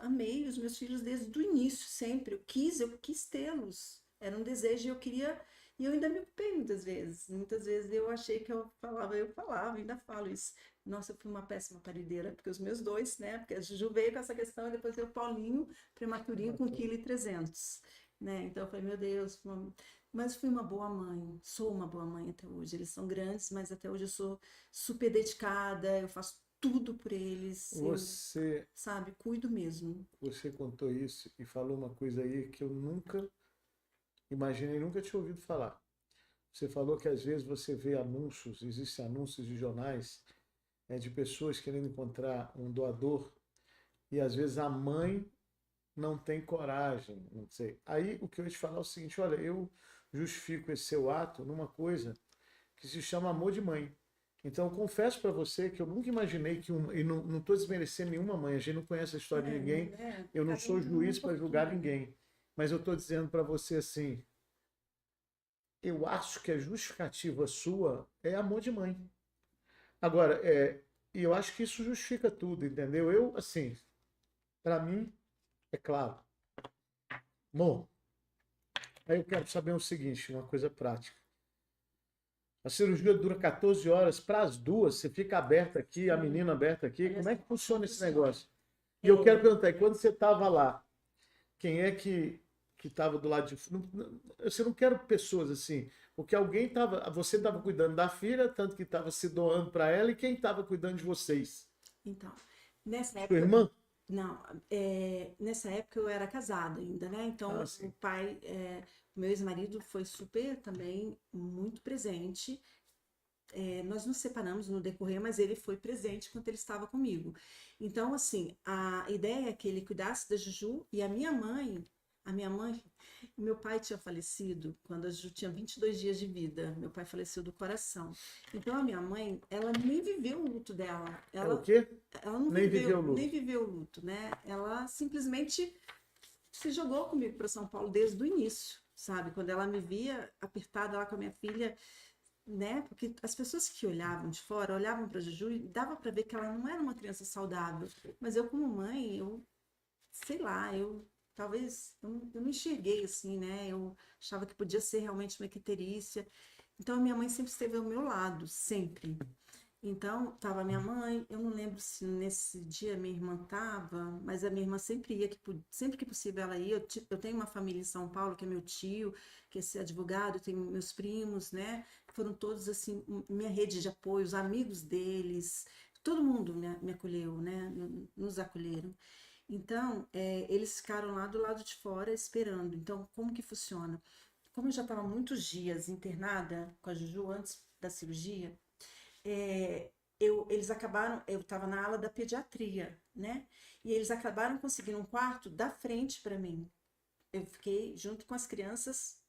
amei os meus filhos desde o início, sempre. Eu quis tê-los. Era um desejo e eu queria. E eu ainda me ocupei muitas vezes. Muitas vezes eu achei que eu falava, ainda falo isso. Nossa, eu fui uma péssima parideira, porque os meus dois, né? Porque a Juju veio com essa questão e depois veio o Paulinho, prematurinho, com 1,3 kg, né? Então eu falei, meu Deus, mas fui uma boa mãe, sou uma boa mãe até hoje. Eles são grandes, mas até hoje eu sou super dedicada, eu faço tudo por eles, Você, sabe, cuido mesmo. você contou isso e falou uma coisa aí que eu nunca imaginei, nunca tinha ouvido falar. Você falou que às vezes você vê anúncios, existem anúncios de jornais, de pessoas querendo encontrar um doador e às vezes a mãe não tem coragem, não sei. Aí o que eu ia te falar é o seguinte, olha, eu justifico esse seu ato numa coisa que se chama amor de mãe. Então, eu confesso para você que eu nunca imaginei que e não estou desmerecendo nenhuma mãe, a gente não conhece a história de ninguém, Né? eu não Cada sou um juiz um para julgar pouquinho. ninguém, mas eu estou dizendo para você assim, eu acho que a justificativa sua é amor de mãe. Agora, e eu acho que isso justifica tudo, entendeu? Eu, assim, para mim, é claro. Bom, aí eu quero saber o seguinte, uma coisa prática. A cirurgia dura 14 horas, para as duas, você fica aberta aqui, a Sim. menina aberta aqui. Olha Como é só, que funciona esse funciona. negócio? E eu quero É, perguntar, e quando você estava lá, quem é que estava do lado de você não quero pessoas assim, porque alguém estava, você estava cuidando da filha, tanto que estava se doando para ela, e quem estava cuidando de vocês? então, nessa Sua época, irmã? não, nessa época eu era casada ainda, né? Ah, Então, o sim. pai, meu ex-marido foi super também muito presente. Nós nos separamos no decorrer, mas ele foi presente quando ele estava comigo. Então, assim, a ideia é que ele cuidasse da Juju e a minha mãe, meu pai tinha falecido quando a Juju tinha 22 dias de vida. Meu pai faleceu do coração. Então, a minha mãe, ela nem viveu o luto dela. É o quê? Ela não Nem viveu o nem luto. viveu o luto, né? Ela simplesmente se jogou comigo para São Paulo desde o início, sabe? Quando ela me via apertada lá com a minha filha, né? Porque as pessoas que olhavam de fora, olhavam para a Juju e dava para ver que ela não era uma criança saudável. Mas eu, como mãe, eu sei lá, eu talvez eu não enxerguei assim, né? Eu achava que podia ser realmente uma icterícia. Então, a minha mãe sempre esteve ao meu lado, sempre. Então, tava minha mãe, eu não lembro se nesse dia minha irmã tava, mas a minha irmã sempre ia, sempre que possível ela ia. Eu tenho uma família em São Paulo, que é meu tio, que é esse advogado, eu tenho meus primos, né? Foram todos, assim, minha rede de apoio, os amigos deles, todo mundo me acolheu, né? Nos acolheram. Então, eles ficaram lá do lado de fora esperando. Então, como que funciona? Como eu já estava muitos dias internada com a Juju antes da cirurgia, é, eles acabaram, eu estava na ala da pediatria, né? E eles acabaram conseguindo um quarto da frente para mim. Eu fiquei junto com as crianças,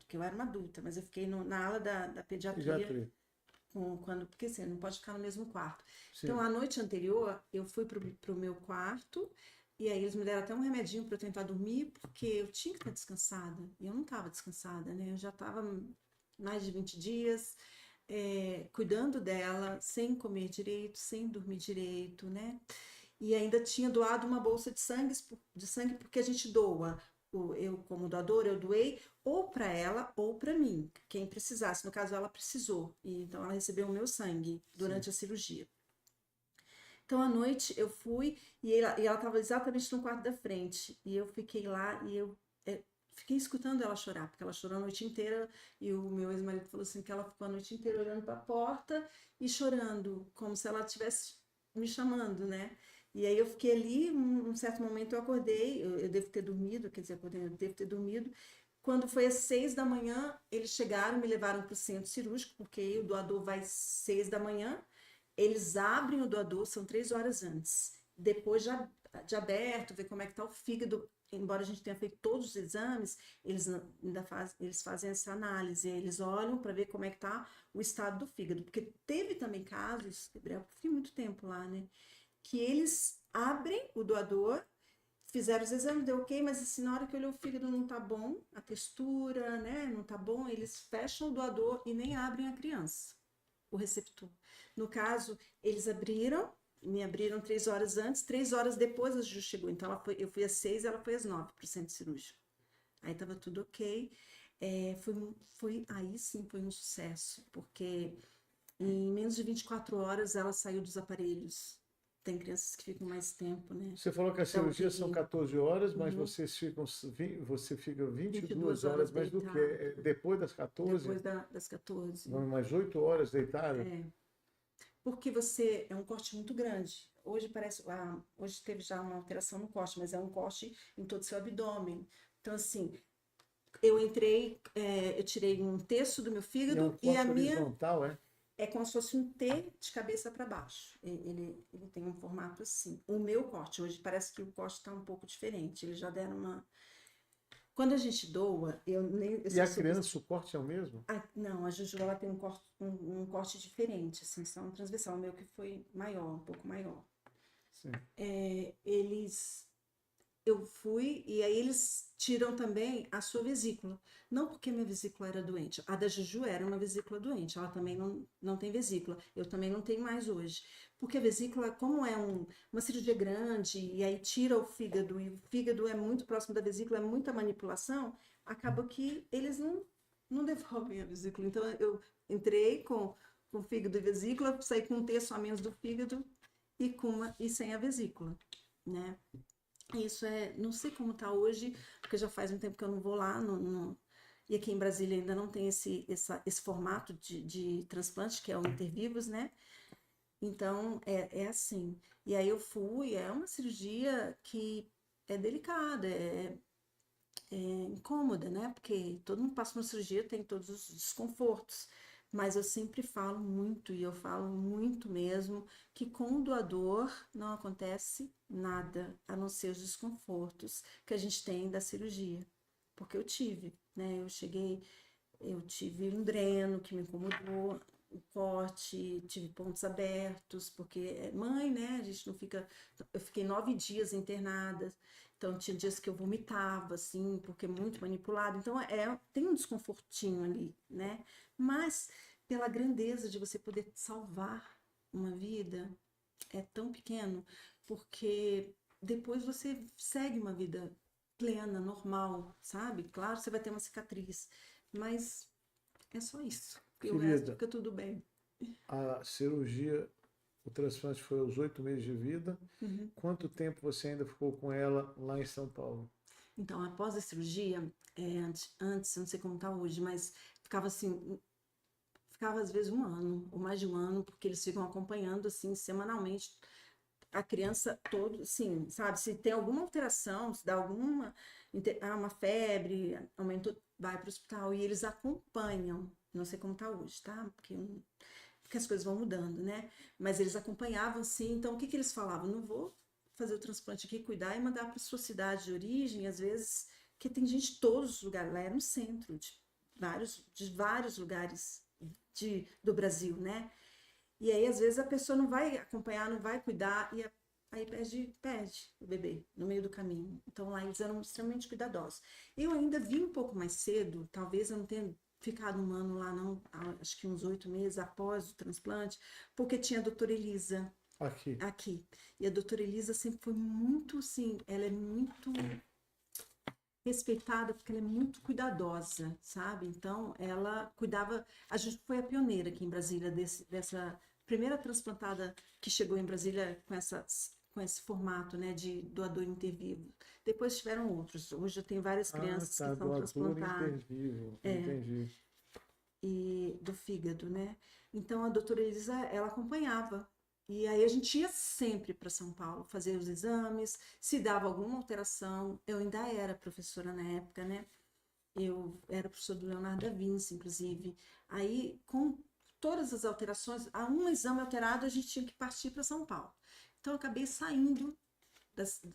que eu era uma adulta, mas eu fiquei na ala da pediatria, Pediatria. porque assim, não pode ficar no mesmo quarto. Então, Sim. a noite anterior, eu fui pro meu quarto, e aí eles me deram até um remedinho para eu tentar dormir, porque eu tinha que estar descansada, e eu não estava descansada, né? Eu já estava mais de 20 dias, cuidando dela, sem comer direito, sem dormir direito, né? E ainda tinha doado uma bolsa de sangue porque a gente doa. Eu, como doadora, eu doei ou para ela ou para mim, quem precisasse. No caso, ela precisou. E, então, ela recebeu o meu sangue Sim. durante a cirurgia. Então, à noite, eu fui e ela estava exatamente no quarto da frente. E eu fiquei lá e eu fiquei escutando ela chorar, porque ela chorou a noite inteira. E o meu ex-marido falou assim que ela ficou a noite inteira olhando para a porta e chorando, como se ela estivesse me chamando, né? E aí eu fiquei ali, um certo momento eu acordei, eu devo ter dormido, quer dizer, acordei, eu devo ter dormido. Quando foi às 6 da manhã, eles chegaram, me levaram para o centro cirúrgico, porque o doador vai às 6 da manhã, eles abrem o doador, são 3 horas antes. Depois de aberto, ver como é que está o fígado, embora a gente tenha feito todos os exames, eles fazem essa análise, eles olham para ver como é que está o estado do fígado, porque teve também casos, Gabriel, eu fiquei muito tempo lá, né, que eles abrem o doador, fizeram os exames, deu ok, mas assim, na hora que olhou o fígado não tá bom, a textura, né, não tá bom, eles fecham o doador e nem abrem a criança, o receptor. No caso, eles me abriram 3 horas antes, 3 horas depois a Ju chegou, então eu fui às 6, ela foi às 9 pro centro cirúrgico. Aí tava tudo ok. Aí sim foi um sucesso, porque em menos de 24 horas ela saiu dos aparelhos. Tem crianças que ficam mais tempo, né? Você falou que a Da cirurgia são UTI. 14 horas, mas Uhum. você fica 22 22 horas, horas mas do quê? deitado. Depois das 14? Depois das 14. Vão mais 8 horas deitada? É. porque você é um corte muito grande. Hoje parece, hoje teve já uma alteração no corte, mas é um corte em todo o seu abdômen. Então, assim, eu entrei, eu tirei um terço do meu E é um fígado e a corte minha horizontal, é? é como se fosse um T de cabeça para baixo. Ele tem um formato assim. O meu corte, hoje parece que o corte está um pouco diferente. Eles já deram uma. Quando a gente doa, eu nem. Eu E só a sou criança, o corte é o mesmo? não, a Juju ela tem um corte diferente, assim, são transversal. O meu que foi maior, um pouco maior. Sim. Eles eu fui e aí eles tiram também a sua vesícula. Não porque minha vesícula era doente. A da Juju era uma vesícula doente. Ela também não tem vesícula. Eu também não tenho mais hoje. Porque a vesícula, como é uma cirurgia grande e aí tira o fígado e o fígado é muito próximo da vesícula, é muita manipulação, acaba que eles não devolvem a vesícula. Então eu entrei com fígado e vesícula, saí com um terço a menos do fígado e sem a vesícula, né? Isso não sei como tá hoje, porque já faz um tempo que eu não vou lá, e aqui em Brasília ainda não tem esse formato de transplante, que é o intervivos, né? Então, é assim. E aí eu fui, é uma cirurgia que é delicada, é incômoda, né? Porque todo mundo passa por uma cirurgia, tem todos os desconfortos. Mas eu sempre falo muito, e eu falo muito mesmo, que com o doador não acontece nada, a não ser os desconfortos que a gente tem da cirurgia. Porque eu tive, né? Eu tive um dreno que me incomodou, o corte, tive pontos abertos, porque é mãe, né? A gente não fica. Eu fiquei 9 dias internada, então tinha dias que eu vomitava, assim, porque é muito manipulado. Então tem um desconfortinho ali, né? Mas pela grandeza de você poder salvar uma vida, é tão pequeno, porque depois você segue uma vida plena, normal, sabe? Claro, você vai ter uma cicatriz, mas é só isso. E o resto Querida, fica tudo bem. a cirurgia, o transplante foi aos 8 meses de vida. Uhum. Quanto tempo você ainda ficou com ela lá em São Paulo? Então, após a cirurgia, antes, eu não sei como tá hoje, mas ficava assim, ficava às vezes um ano, ou mais de um ano, porque eles ficam acompanhando, assim, semanalmente, a criança todo, assim, sabe? Se tem alguma alteração, se dá uma febre, aumentou, vai para o hospital, e eles acompanham. Não sei como tá hoje, tá? Porque as coisas vão mudando, né? Mas eles acompanhavam, sim. Então, o que que eles falavam? Não vou fazer o transplante aqui, cuidar e mandar para sua cidade de origem, às vezes, que tem gente de todos os lugares. Lá era um centro de vários lugares do Brasil, né? E aí, às vezes, a pessoa não vai acompanhar, não vai cuidar, e aí perde o bebê no meio do caminho. Então, lá eles eram extremamente cuidadosos. Eu ainda vim um pouco mais cedo, talvez eu não tenha ficado um ano lá, não, acho que uns 8 meses após o transplante, porque tinha a doutora Elisa Aqui. aqui. E a doutora Elisa sempre foi muito, assim, ela é muito respeitada porque ela é muito cuidadosa, sabe? Então, ela cuidava. A gente foi a pioneira aqui em Brasília dessa primeira transplantada que chegou em Brasília com esse formato, né, de doador intervivo. Depois tiveram outros. Hoje eu tenho várias Ah, crianças que tá. são Doador transplantadas intervivo. Entendi. e do fígado, né? Então a doutora Elisa, ela acompanhava. E aí a gente ia sempre para São Paulo fazer os exames, se dava alguma alteração. Eu ainda era professora na época, né? Eu era professora do Leonardo da Vinci, inclusive. Aí, com todas as alterações, a um exame alterado, a gente tinha que partir para São Paulo. Então, eu acabei saindo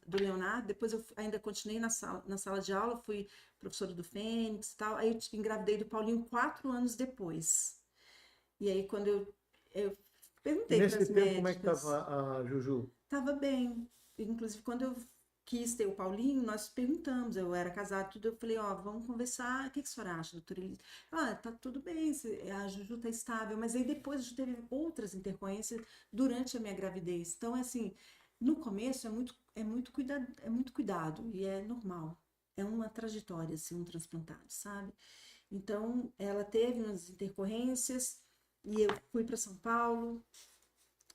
do Leonardo, depois eu ainda continuei na sala de aula, fui professora do Fênix e tal. Aí eu engravidei do Paulinho 4 anos depois. E aí, quando eu E perguntei para nesse as tempo, como é que médicas, estava a Juju? estava bem. Inclusive, quando eu quis ter o Paulinho, nós perguntamos, eu era casada, tudo, eu falei, ó, vamos conversar, o que que a senhora acha, doutora Elisa? Ah, tá tudo bem, a Juju tá estável, mas aí depois a gente teve outras intercorrências durante a minha gravidez. Então, é assim, no começo é muito cuidado e é normal. É uma trajetória ser um transplantado, sabe? Então, ela teve umas intercorrências e eu fui para São Paulo,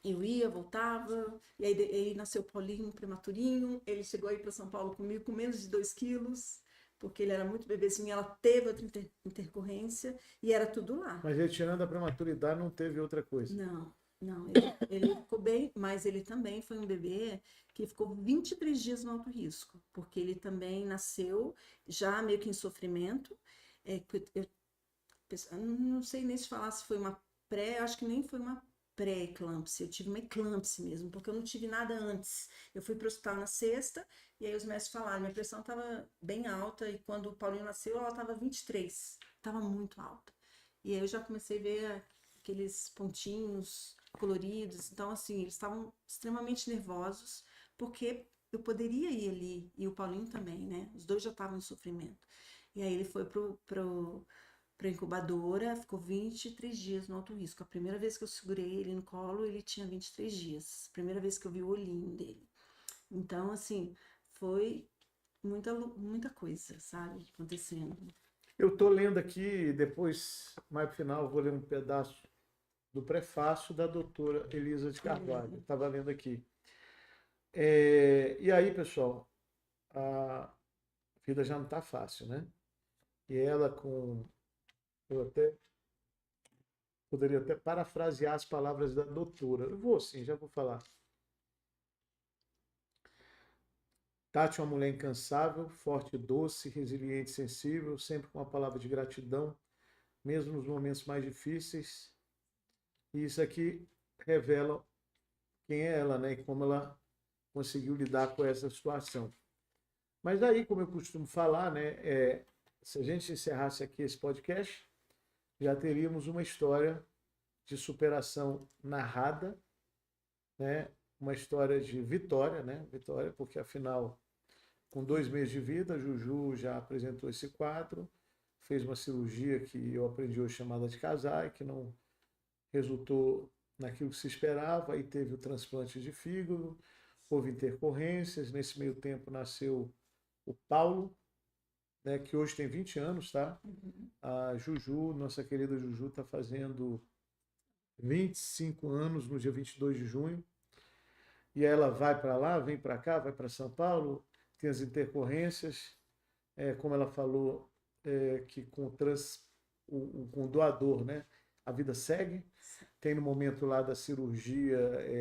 eu ia, voltava, e aí nasceu o Paulinho prematurinho, ele chegou aí para São Paulo comigo com menos de 2 quilos, porque ele era muito bebezinho, ela teve outra intercorrência, e era tudo lá. Mas retirando a prematuridade, não teve outra coisa. Não, Não, ele ficou bem, mas ele também foi um bebê que ficou 23 dias no alto risco, porque ele também nasceu já meio que em sofrimento. Eu não sei nem se falar se foi uma pré, eu acho que nem foi uma pré-eclâmpsia, eu tive uma eclâmpsia mesmo, porque eu não tive nada antes. Eu fui para o hospital na sexta, e aí os médicos falaram, minha pressão estava bem alta, e quando o Paulinho nasceu, ela estava 23, estava muito alta. E aí eu já comecei a ver aqueles pontinhos coloridos, então assim, eles estavam extremamente nervosos, porque eu poderia ir ali, e o Paulinho também, né? Os dois já estavam em sofrimento. E aí ele foi para incubadora, ficou 23 dias no alto risco. A primeira vez que eu segurei ele no colo, ele tinha 23 dias. Primeira vez que eu vi o olhinho dele. Então, assim, foi muita coisa, sabe, acontecendo. Eu estou lendo aqui, depois, mais pro final, eu vou ler um pedaço do prefácio da doutora Elisa de Carvalho. Estava lendo aqui. E aí, pessoal, a vida já não está fácil, né? E ela com... Eu até poderia até parafrasear as palavras da doutora. Eu vou sim, já vou falar. Tati é uma mulher incansável, forte, doce, resiliente, sensível, sempre com uma palavra de gratidão, mesmo nos momentos mais difíceis. E isso aqui revela quem é ela, né? E como ela conseguiu lidar com essa situação. Mas daí, como eu costumo falar, né? Se a gente encerrasse aqui esse podcast, já teríamos uma história de superação narrada, né? Uma história de vitória, né? Vitória, porque afinal, com 2 meses de vida, a Juju já apresentou esse quadro, fez uma cirurgia que eu aprendi hoje chamada de casar, que não resultou naquilo que se esperava, e teve o transplante de fígado, houve intercorrências, nesse meio tempo nasceu o Paulo, né, que hoje tem 20 anos, tá? A Juju, nossa querida Juju, está fazendo 25 anos no dia 22 de junho, e ela vai para lá, vem para cá, vai para São Paulo, tem as intercorrências, como ela falou, que com o doador, né, a vida segue, tem no momento lá da cirurgia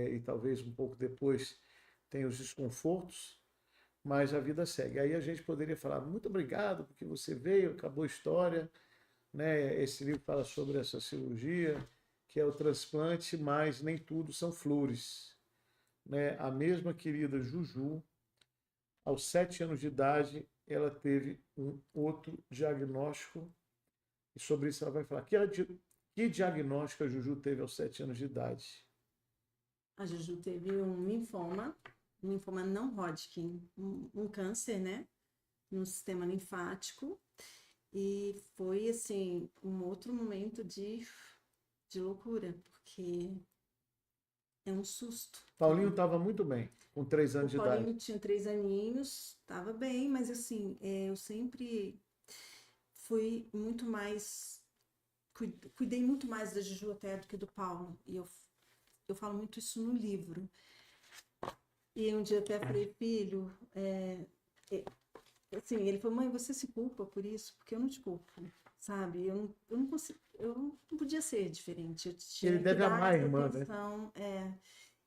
e talvez um pouco depois tem os desconfortos, mas a vida segue. Aí a gente poderia falar, muito obrigado porque você veio, acabou a história, né? Esse livro fala sobre essa cirurgia, que é o transplante, mas nem tudo são flores, né? A mesma querida Juju, aos 7 anos de idade, ela teve um outro diagnóstico, e sobre isso ela vai falar. Que diagnóstico a Juju teve aos 7 anos de idade? A Juju teve um linfoma não Hodgkin, um câncer, né, no sistema linfático, e foi, assim, um outro momento de loucura, porque é um susto. Paulinho estava muito bem, com 3 anos O de idade. Paulinho tinha 3 aninhos, estava bem, mas assim, eu sempre fui muito mais, cuidei muito mais da Juju até do que do Paulo, e eu falo muito isso no livro. E um dia até falei, filho, assim, ele falou, mãe, você se culpa por isso? Porque eu não te culpo, sabe? Eu não consigo, eu não podia ser diferente, eu tinha Ele que deve dar amar a essa irmã, né? atenção,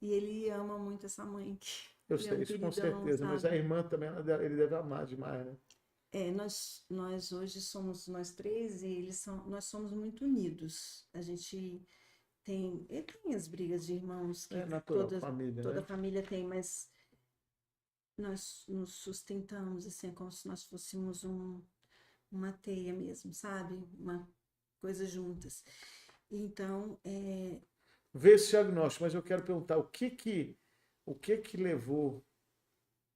e ele ama muito essa mãe, que Eu ele é sei um isso com queridão, certeza, mas a sabe? irmã também, ele deve amar demais, né? Nós hoje somos nós três, e nós somos muito unidos. A gente tem as brigas de irmãos que É natural, família, toda né? família tem, mas nós nos sustentamos, assim, é como se nós fôssemos uma teia mesmo, sabe? Uma coisa juntas. Então, Vê esse diagnóstico, mas eu quero perguntar o que que levou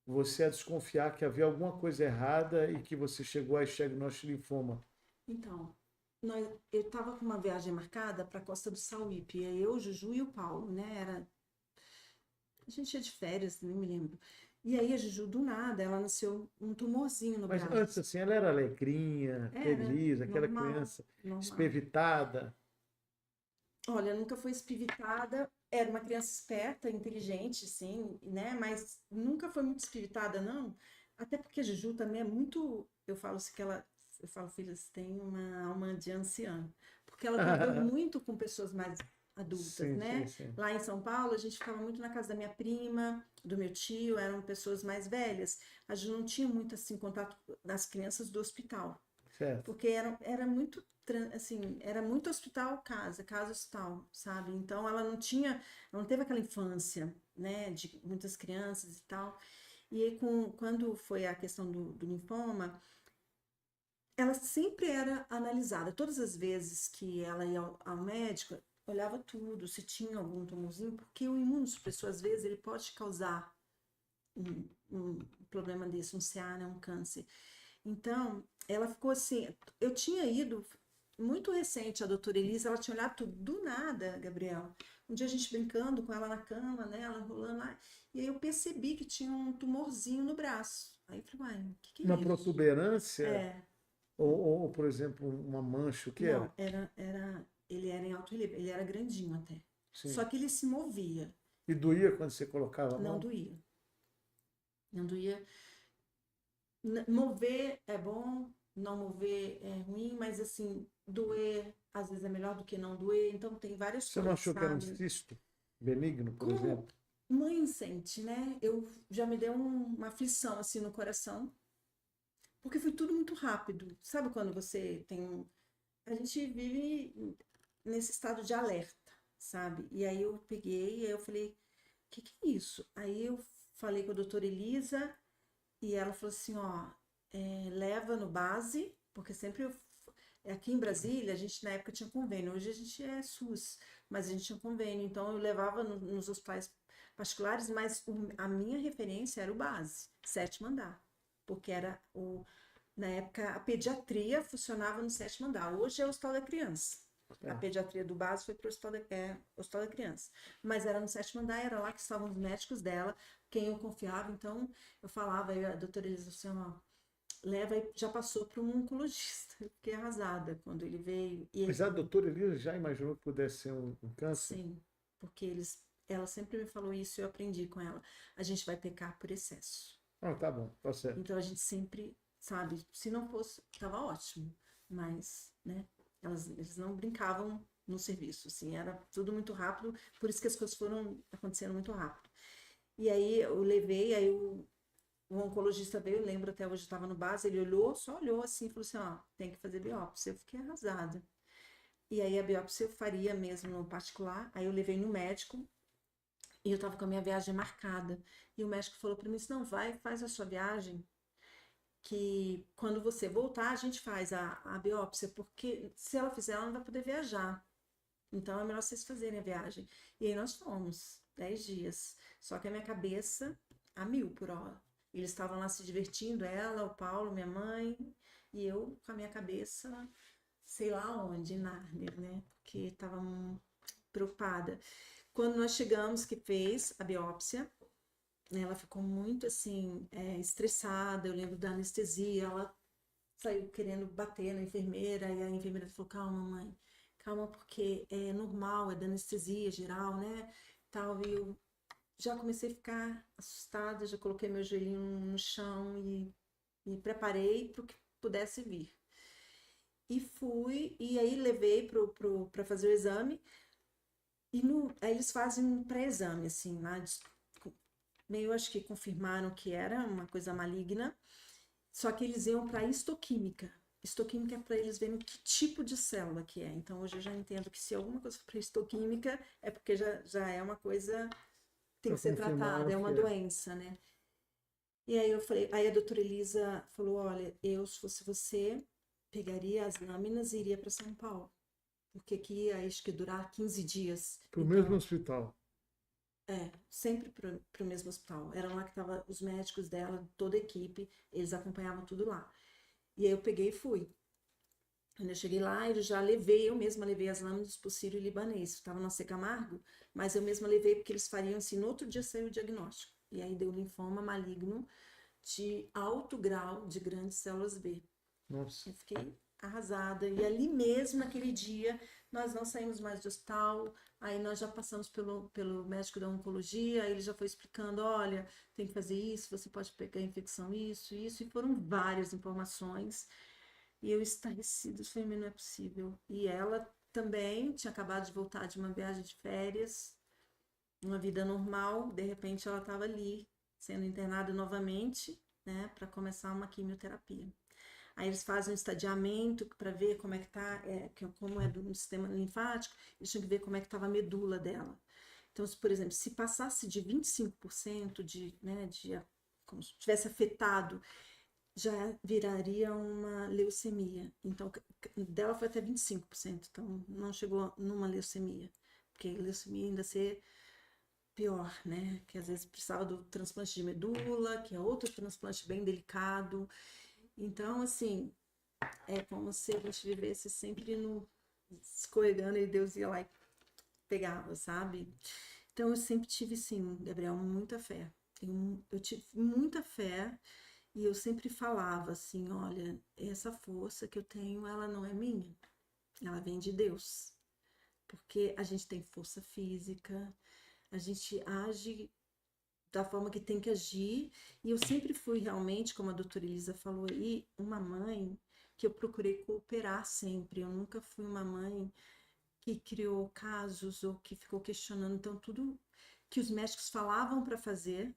você a desconfiar que havia alguma coisa errada e que você chegou a esse diagnóstico de linfoma? então eu estava com uma viagem marcada para a Costa do Sauípe, eu, o Juju e o Paulo, né? A gente ia de férias, nem me lembro. E aí a Juju, do nada, ela nasceu um tumorzinho no Mas antes, braço. assim, ela era alegrinha, Era feliz, aquela normal, criança normal. espevitada. Olha, nunca foi espivitada, era uma criança esperta, inteligente, sim, né? Mas nunca foi muito espivitada, não. Até porque a Juju também é muito. Eu falo assim que ela. Eu falo, filha, você tem uma alma de anciã. Porque ela viveu muito com pessoas mais adultas, Sim, né? sim, sim. Lá em São Paulo, a gente ficava muito na casa da minha prima, do meu tio, eram pessoas mais velhas. A gente não tinha muito, assim, contato das crianças do hospital. Certo. Porque era muito, assim, era muito hospital, casa, casa, hospital, sabe? Então ela não tinha, ela não teve aquela infância, né, de muitas crianças e tal. E aí, quando foi a questão do linfoma, ela sempre era analisada. Todas as vezes que ela ia ao médico, olhava tudo, se tinha algum tumorzinho, porque o imunossupressor, às vezes, ele pode causar um problema desse, um CA, né, um câncer. Então, ela ficou assim. Eu tinha ido muito recente, a doutora Elisa, ela tinha olhado tudo do nada, Gabriel. Um dia a gente brincando com ela na cama, né? Ela rolando lá. E aí eu percebi que tinha um tumorzinho no braço. Aí eu falei, uai, o que é Uma isso? protuberância É, ou, por exemplo, uma mancha, o que era? não, ele era em alto relevo, ele era grandinho até. Só Sim. que ele se movia, E doía quando você colocava a não mão? doía. Não doía. Mover é bom, não mover é ruim, mas assim, doer às vezes é melhor do que não doer, então tem várias Você não coisas, achou que era um sabe? cisto benigno, por Como exemplo? mãe sente, né? Eu já me deu uma aflição assim no coração, porque foi tudo muito rápido. Sabe quando você tem a gente vive nesse estado de alerta, sabe? E aí eu peguei, e aí eu falei, o que é isso? Aí eu falei com a doutora Elisa, e ela falou assim, ó, leva no base, porque sempre aqui em Brasília, a gente na época tinha convênio, hoje a gente é SUS, mas a gente tinha convênio, então eu levava nos hospitais particulares, mas a minha referência era o base, sétimo andar, porque era na época a pediatria funcionava no sétimo andar, hoje é o Hospital da Criança. A É. pediatria do base foi para o Hospital da Criança. Mas era no sétimo andar, era lá que estavam os médicos dela, quem eu confiava. Então, eu falava, aí a doutora Elisa assim, ó, leva e já passou para um oncologista. Eu fiquei arrasada quando ele veio. E Mas ele a falou, doutora Elisa já imaginou que pudesse ser um câncer? sim, porque ela sempre me falou isso e eu aprendi com ela. A gente vai pecar por excesso. Ah, tá bom, tá certo. Então a gente sempre, sabe, se não fosse, tava ótimo. Mas, né, eles não brincavam no serviço, assim, era tudo muito rápido, por isso que as coisas foram acontecendo muito rápido. E aí eu levei, aí o oncologista veio, eu lembro até hoje, estava no base, ele olhou, só olhou assim, e falou assim, ó, tem que fazer biópsia. Eu fiquei arrasada. E aí a biópsia eu faria mesmo no particular, aí eu levei no médico, e eu tava com a minha viagem marcada. E o médico falou para mim, assim, não, vai, faz a sua viagem, que quando você voltar, a gente faz a biópsia, porque se ela fizer, ela não vai poder viajar. Então é melhor vocês fazerem a viagem. E aí nós fomos, 10 dias. Só que a minha cabeça a 1000 por hora. Eles estavam lá se divertindo, ela, o Paulo, minha mãe, e eu com a minha cabeça, sei lá onde, em Nárnia, né? Porque estava preocupada. Quando nós chegamos, que fez a biópsia, ela ficou muito assim, estressada. Eu lembro da anestesia, ela saiu querendo bater na enfermeira, e a enfermeira falou: calma, mãe, calma, porque é normal, é da anestesia geral, né? Tal, e eu já comecei a ficar assustada, já coloquei meu joelhinho no chão e me preparei para o que pudesse vir. E fui, e aí levei para fazer o exame, e aí eles fazem um pré-exame, assim, lá, meio acho que confirmaram que era uma coisa maligna. Só que eles iam para histoquímica. Histoquímica é para eles verem que tipo de célula que é. Então hoje eu já entendo que se alguma coisa for para histoquímica é porque já é uma coisa que tem Para que ser confirmar tratada, o é uma que é. doença, né? E aí eu falei, aí a doutora Elisa falou, olha, eu se fosse você, pegaria as lâminas e iria para São Paulo. Porque aqui acho que durar 15 dias. Para o mesmo Então, hospital. sempre para o mesmo hospital. Era lá que estavam os médicos dela, toda a equipe, eles acompanhavam tudo lá. E aí eu peguei e fui. Quando eu cheguei lá, eu já levei, eu mesma levei as lâminas pro sírio-libanês. Estava no Camargo, mas eu mesma levei porque eles fariam assim, no outro dia saiu o diagnóstico. E aí deu linfoma maligno de alto grau de grandes células B. Nossa. Eu fiquei arrasada. E ali mesmo, naquele dia, nós não saímos mais do hospital. Aí nós já passamos pelo médico da oncologia, aí ele já foi explicando, olha, tem que fazer isso, você pode pegar infecção, isso. E foram várias informações. E eu estarrecida, falei, mas não é possível. E ela também tinha acabado de voltar de uma viagem de férias, uma vida normal, de repente ela estava ali, sendo internada novamente, né, para começar uma quimioterapia. Aí eles fazem um estadiamento para ver como é que tá, como é do sistema linfático, eles tinham que ver como é que estava a medula dela. Então, por exemplo, se passasse de 25% como se tivesse afetado, já viraria uma leucemia. Então, dela foi até 25%, então não chegou numa leucemia, porque leucemia ainda ser pior, né? Que às vezes precisava do transplante de medula, que é outro transplante bem delicado. Então, assim, é como se a gente vivesse sempre no escorregando e Deus ia lá e pegava, sabe? Então, eu sempre tive, sim, Gabriel, muita fé. Eu tive muita fé e eu sempre falava assim, olha, essa força que eu tenho, ela não é minha, ela vem de Deus. Porque a gente tem força física, a gente age da forma que tem que agir, e eu sempre fui realmente, como a doutora Elisa falou aí, uma mãe que eu procurei cooperar sempre. Eu nunca fui uma mãe que criou casos ou que ficou questionando. Então, tudo que os médicos falavam para fazer,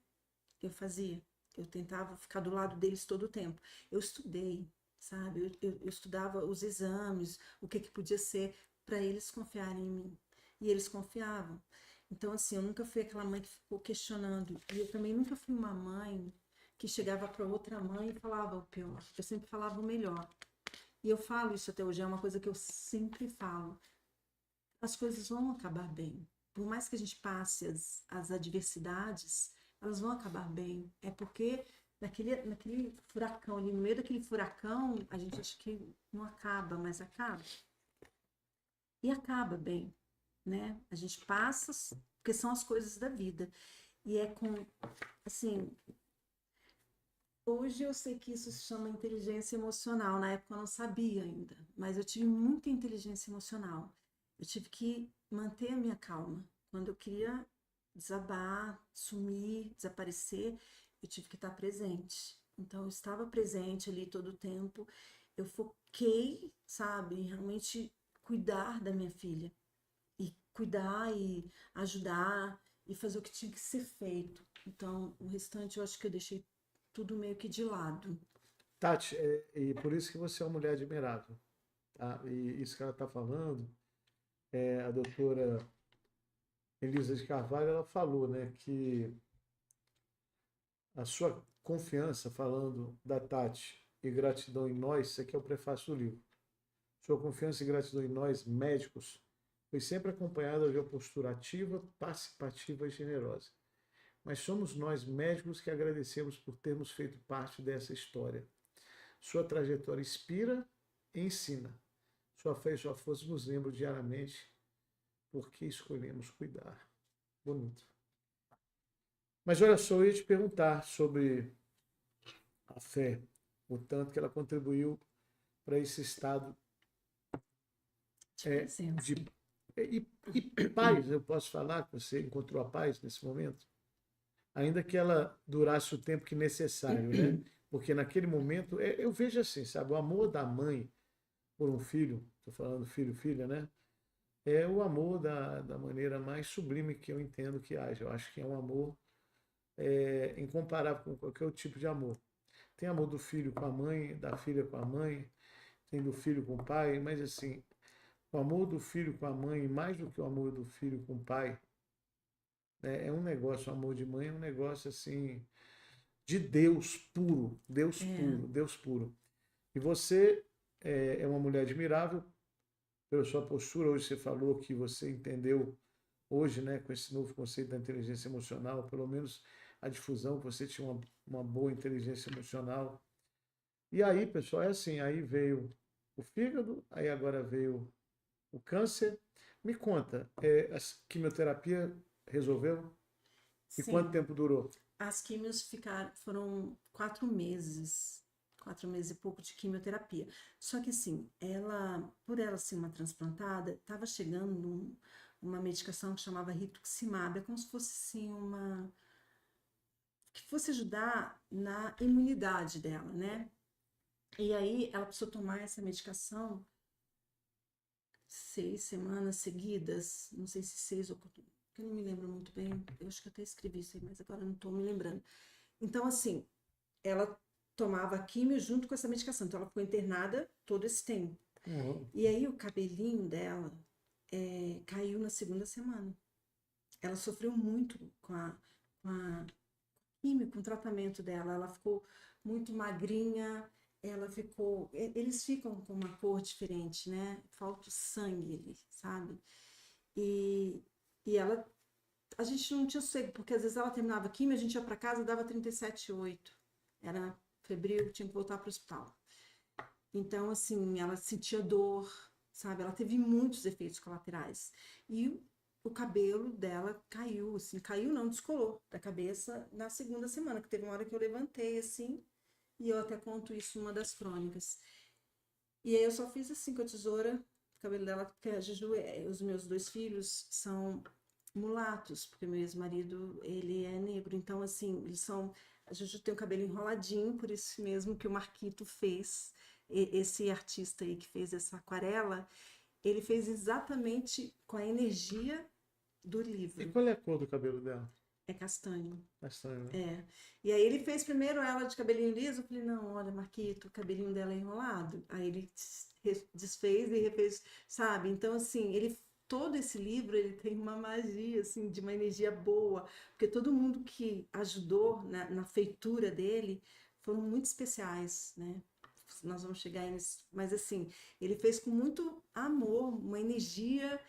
eu fazia. Eu tentava ficar do lado deles todo o tempo. Eu estudei, sabe? Eu estudava os exames, o que podia ser, para eles confiarem em mim. E eles confiavam. Então, assim, eu nunca fui aquela mãe que ficou questionando. E eu também nunca fui uma mãe que chegava para outra mãe e falava o pior. Eu sempre falava o melhor. E eu falo isso até hoje, é uma coisa que eu sempre falo. As coisas vão acabar bem. Por mais que a gente passe as adversidades, elas vão acabar bem. É porque naquele furacão, ali no meio daquele furacão, a gente acha que não acaba, mas acaba. E acaba bem, né? A gente passa, porque são as coisas da vida. E é com, assim, hoje eu sei que isso se chama inteligência emocional. Na época eu não sabia ainda, mas eu tive muita inteligência emocional. Eu tive que manter a minha calma. Quando eu queria desabar, sumir, desaparecer, eu tive que estar presente. Então eu estava presente ali todo o tempo. Eu foquei, sabe, em realmente cuidar da minha filha. E cuidar e ajudar e fazer o que tinha que ser feito. Então, o restante eu acho que eu deixei tudo meio que de lado. Tati, e por isso que você é uma mulher admirável, tá? E isso que ela está falando, a doutora Elisa de Carvalho, ela falou, né, que a sua confiança, falando da Tati, e gratidão em nós, isso aqui é o prefácio do livro. Sua confiança e gratidão em nós, médicos, foi sempre acompanhada de uma postura ativa, participativa e generosa. Mas somos nós, médicos, que agradecemos por termos feito parte dessa história. Sua trajetória inspira e ensina. Sua fé e sua força nos lembram diariamente porque escolhemos cuidar. Bonito. Mas olha só, eu ia te perguntar sobre a fé, o tanto que ela contribuiu para esse estado de e paz. Eu posso falar que você encontrou a paz nesse momento? Ainda que ela durasse o tempo que necessário, né? Porque naquele momento, eu vejo assim, sabe, o amor da mãe por um filho, estou falando filho, filha, né? É o amor da maneira mais sublime que eu entendo que haja. Eu acho que é um amor incomparável com qualquer outro tipo de amor. Tem amor do filho com a mãe, da filha com a mãe, tem do filho com o pai, mas assim, o amor do filho com a mãe, mais do que o amor do filho com o pai, né, é um negócio, o amor de mãe é um negócio assim, de Deus puro, Deus É, puro, Deus puro. E você é uma mulher admirável pela sua postura. Hoje você falou que você entendeu, hoje, né, com esse novo conceito da inteligência emocional, pelo menos a difusão, que você tinha uma boa inteligência emocional. E aí, pessoal, é assim, aí veio o fígado, aí agora veio o câncer. Me conta, a quimioterapia resolveu? E quanto sim. tempo durou? As químios foram 4 meses. 4 meses e pouco de quimioterapia. Só que assim, por ela ser uma transplantada, estava chegando uma medicação que chamava rituximab, é como se fosse assim que fosse ajudar na imunidade dela, né? E aí ela precisou tomar essa medicação 6 semanas seguidas, não sei se 6 ou quatro, eu não me lembro muito bem, eu acho que até escrevi isso aí, mas agora não estou me lembrando. Então, assim, ela tomava químio junto com essa medicação, então ela ficou internada todo esse tempo. Uhum. E aí o cabelinho dela caiu na segunda semana. Ela sofreu muito com a químio, com o tratamento dela. Ela ficou muito magrinha, ela ficou. Eles ficam com uma cor diferente, né? Falta o sangue ali, sabe? E, e ela. A gente não tinha sossego, porque às vezes ela terminava a químio, a gente ia para casa, dava 37,8. Era febril, tinha que voltar para o hospital. Então, assim, ela sentia dor, sabe? Ela teve muitos efeitos colaterais. E o cabelo dela caiu, assim, caiu não, descolou da cabeça na segunda semana, que teve uma hora que eu levantei, assim, e eu até conto isso numa das crônicas. E aí eu só fiz assim com a tesoura, o cabelo dela, porque a Juju, os meus 2 filhos são mulatos, porque meu ex-marido, ele é negro, então assim, eles são, a Juju tem o cabelo enroladinho, por isso mesmo que o Marquito fez, esse artista aí que fez essa aquarela, ele fez exatamente com a energia do E livro, qual é a cor do cabelo dela? é castanho. Castanho, né? É. E aí ele fez primeiro ela de cabelinho liso, eu falei, não, olha, Marquito, o cabelinho dela é enrolado. Aí ele desfez e refez, sabe? Então, assim, todo esse livro, ele tem uma magia, assim, de uma energia boa, porque todo mundo que ajudou na feitura dele foram muito especiais, né? Nós vamos chegar nisso, mas assim, ele fez com muito amor, uma energia,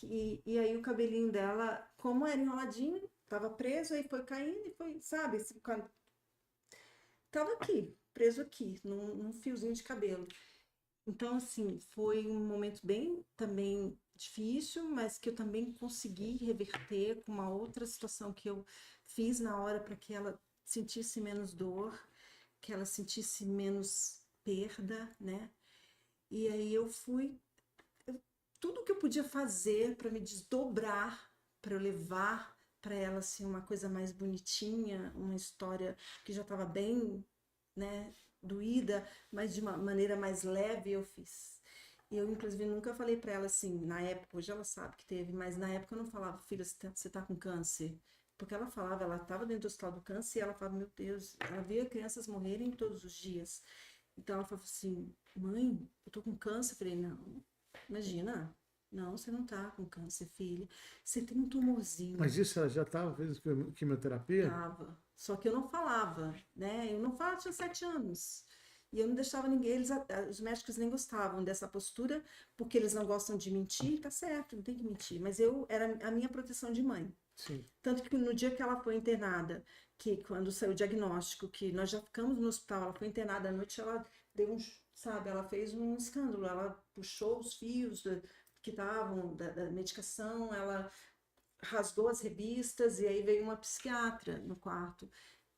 e aí o cabelinho dela, como era enroladinho, tava preso, aí foi caindo e foi, sabe? Tava aqui, preso aqui, num fiozinho de cabelo. Então, assim, foi um momento bem também difícil, mas que eu também consegui reverter com uma outra situação que eu fiz na hora para que ela sentisse menos dor, que ela sentisse menos perda, né? E aí eu fui, tudo que eu podia fazer para me desdobrar, para eu levar para ela assim uma coisa mais bonitinha, uma história que já estava bem, né, doída, mas de uma maneira mais leve eu fiz. E eu, inclusive, nunca falei para ela assim, na época, hoje ela sabe que teve, mas na época eu não falava, filha, você tá com câncer. Porque ela falava, ela estava dentro do hospital do câncer e ela falava, meu Deus, ela via crianças morrerem todos os dias. Então ela falou assim, mãe, eu tô com câncer. Eu falei, não, imagina, não, você não tá com câncer, filha. Você tem um tumorzinho. Mas isso ela já estava fazendo quimioterapia? Tava. Só que eu não falava, né? Eu não falava, tinha 7 anos. E eu não deixava ninguém, os médicos nem gostavam dessa postura, porque eles não gostam de mentir, tá certo, não tem que mentir. Mas eu era a minha proteção de mãe. Sim. Tanto que no dia que ela foi internada, que quando saiu o diagnóstico, que nós já ficamos no hospital, ela foi internada à noite, ela deu um, sabe, ela fez um escândalo, ela puxou os fios que estavam da medicação, ela rasgou as revistas e aí veio uma psiquiatra no quarto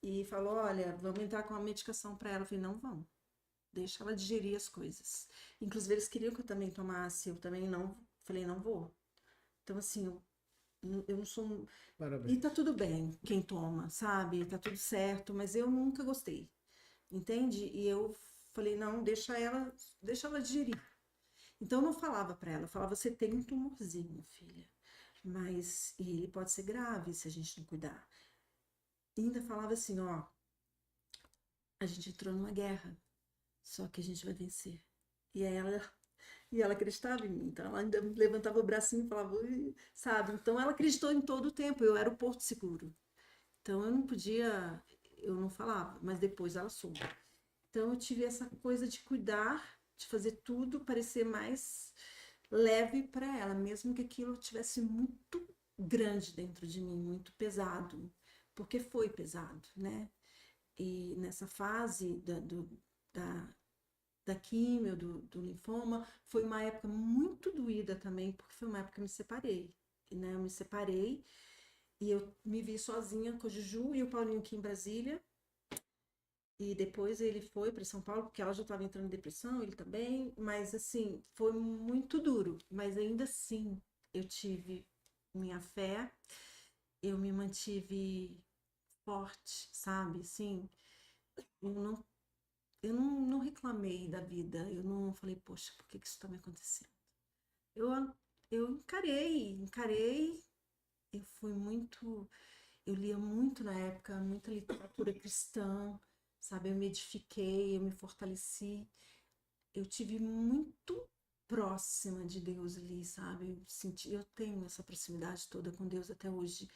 e falou, olha, vamos entrar com a medicação para ela. Eu falei, não vamos, deixa ela digerir as coisas. Inclusive eles queriam que eu também tomasse, eu também não, falei, não vou. Então assim, eu não sou. E Parabéns. tá tudo bem quem toma, sabe? Tá tudo certo, mas eu nunca gostei, entende? E eu falei, não, deixa ela digerir. Então eu não falava pra ela, eu falava, você tem um tumorzinho, filha, mas e ele pode ser grave se a gente não cuidar. E ainda falava assim, ó, a gente entrou numa guerra, só que a gente vai vencer. E aí ela acreditava em mim, então ela ainda levantava o bracinho e falava, "Ui", sabe? Então ela acreditou em todo o tempo, eu era o porto seguro. Então eu não podia, eu não falava, mas depois ela soube. Então eu tive essa coisa de cuidar, de fazer tudo parecer mais leve para ela, mesmo que aquilo tivesse muito grande dentro de mim, muito pesado, porque foi pesado, né? E nessa fase da, da químio, do linfoma, foi uma época muito doída também, porque foi uma época que eu me separei, né? Eu me separei e eu me vi sozinha com a Juju e o Paulinho aqui em Brasília. E depois ele foi para São Paulo, porque ela já estava entrando em depressão, ele também. Mas assim, foi muito duro. Mas ainda assim, eu tive minha fé, eu me mantive forte, sabe? Assim, eu não, eu não reclamei da vida. Eu não falei, poxa, por que que isso está me acontecendo? Eu, eu encarei, eu fui muito, eu lia muito na época, muita literatura cristã, sabe? Eu me edifiquei, eu me fortaleci, eu tive muito próxima de Deus ali, sabe? Eu tenho essa proximidade toda com Deus até hoje,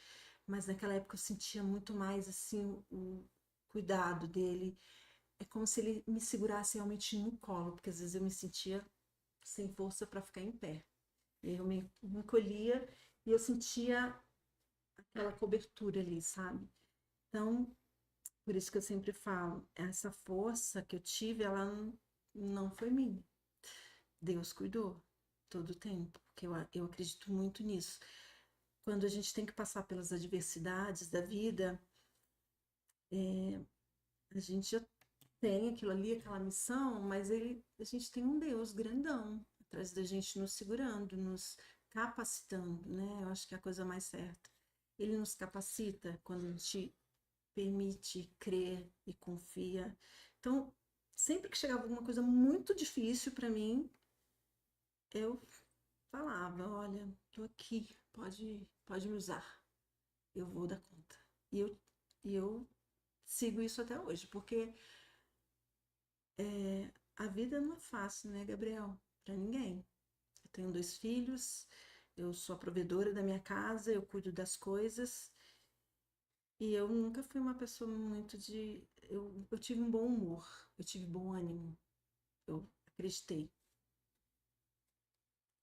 mas naquela época eu sentia muito mais assim o cuidado dele. É como se ele me segurasse realmente no colo, porque às vezes eu me sentia sem força para ficar em pé. Eu me encolhia e eu sentia aquela cobertura ali, sabe? Então, por isso que eu sempre falo, essa força que eu tive, ela não foi minha. Deus cuidou todo o tempo, porque eu acredito muito nisso. Quando a gente tem que passar pelas adversidades da vida, a gente já tem aquilo ali, aquela missão, mas a gente tem um Deus grandão atrás da gente nos segurando, nos capacitando, né? Eu acho que é a coisa mais certa. Ele nos capacita quando a gente permite crer e confia. Então, sempre que chegava alguma coisa muito difícil para mim, eu falava, olha, tô aqui, pode me usar, eu vou dar conta. E eu sigo isso até hoje, porque a vida não é fácil, né, Gabriel? Para ninguém. Eu tenho 2 filhos, eu sou a provedora da minha casa, eu cuido das coisas, e eu nunca fui uma pessoa muito de. Eu tive um bom humor, eu tive bom ânimo, eu acreditei.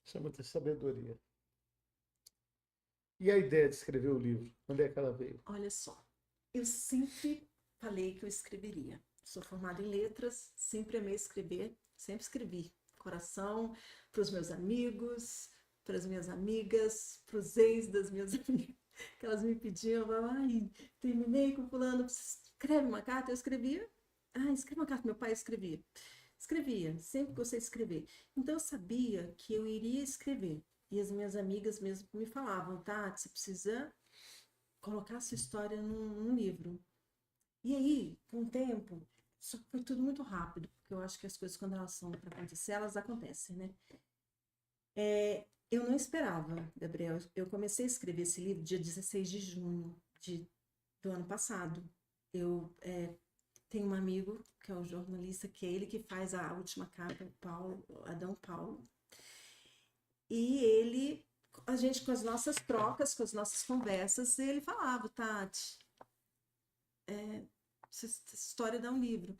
Isso é muita sabedoria. E a ideia de escrever o livro? Onde é que ela veio? Olha só, eu sempre falei que eu escreveria. Sou formada em letras, sempre amei escrever, sempre escrevi. Coração, para os meus amigos, para as minhas amigas, para os ex das minhas amigas, que elas me pediam, ai, terminei com fulano, escreve uma carta, eu escrevia. Ah, escreve uma carta, meu pai escrevia. Escrevia, sempre gostei de escrever. Então eu sabia que eu iria escrever. E as minhas amigas mesmo me falavam, tá, você precisa colocar a sua história num livro. E aí, com o tempo, só que foi tudo muito rápido, porque eu acho que as coisas, quando elas são para acontecer, elas acontecem, né? Eu não esperava, Gabriel. Eu comecei a escrever esse livro dia 16 de junho do ano passado. Eu tenho um amigo, que é o jornalista, que é ele que faz a última capa, o Paulo, Adão Paulo. E ele, a gente com as nossas trocas, com as nossas conversas, ele falava, Tati, essa história dá um livro.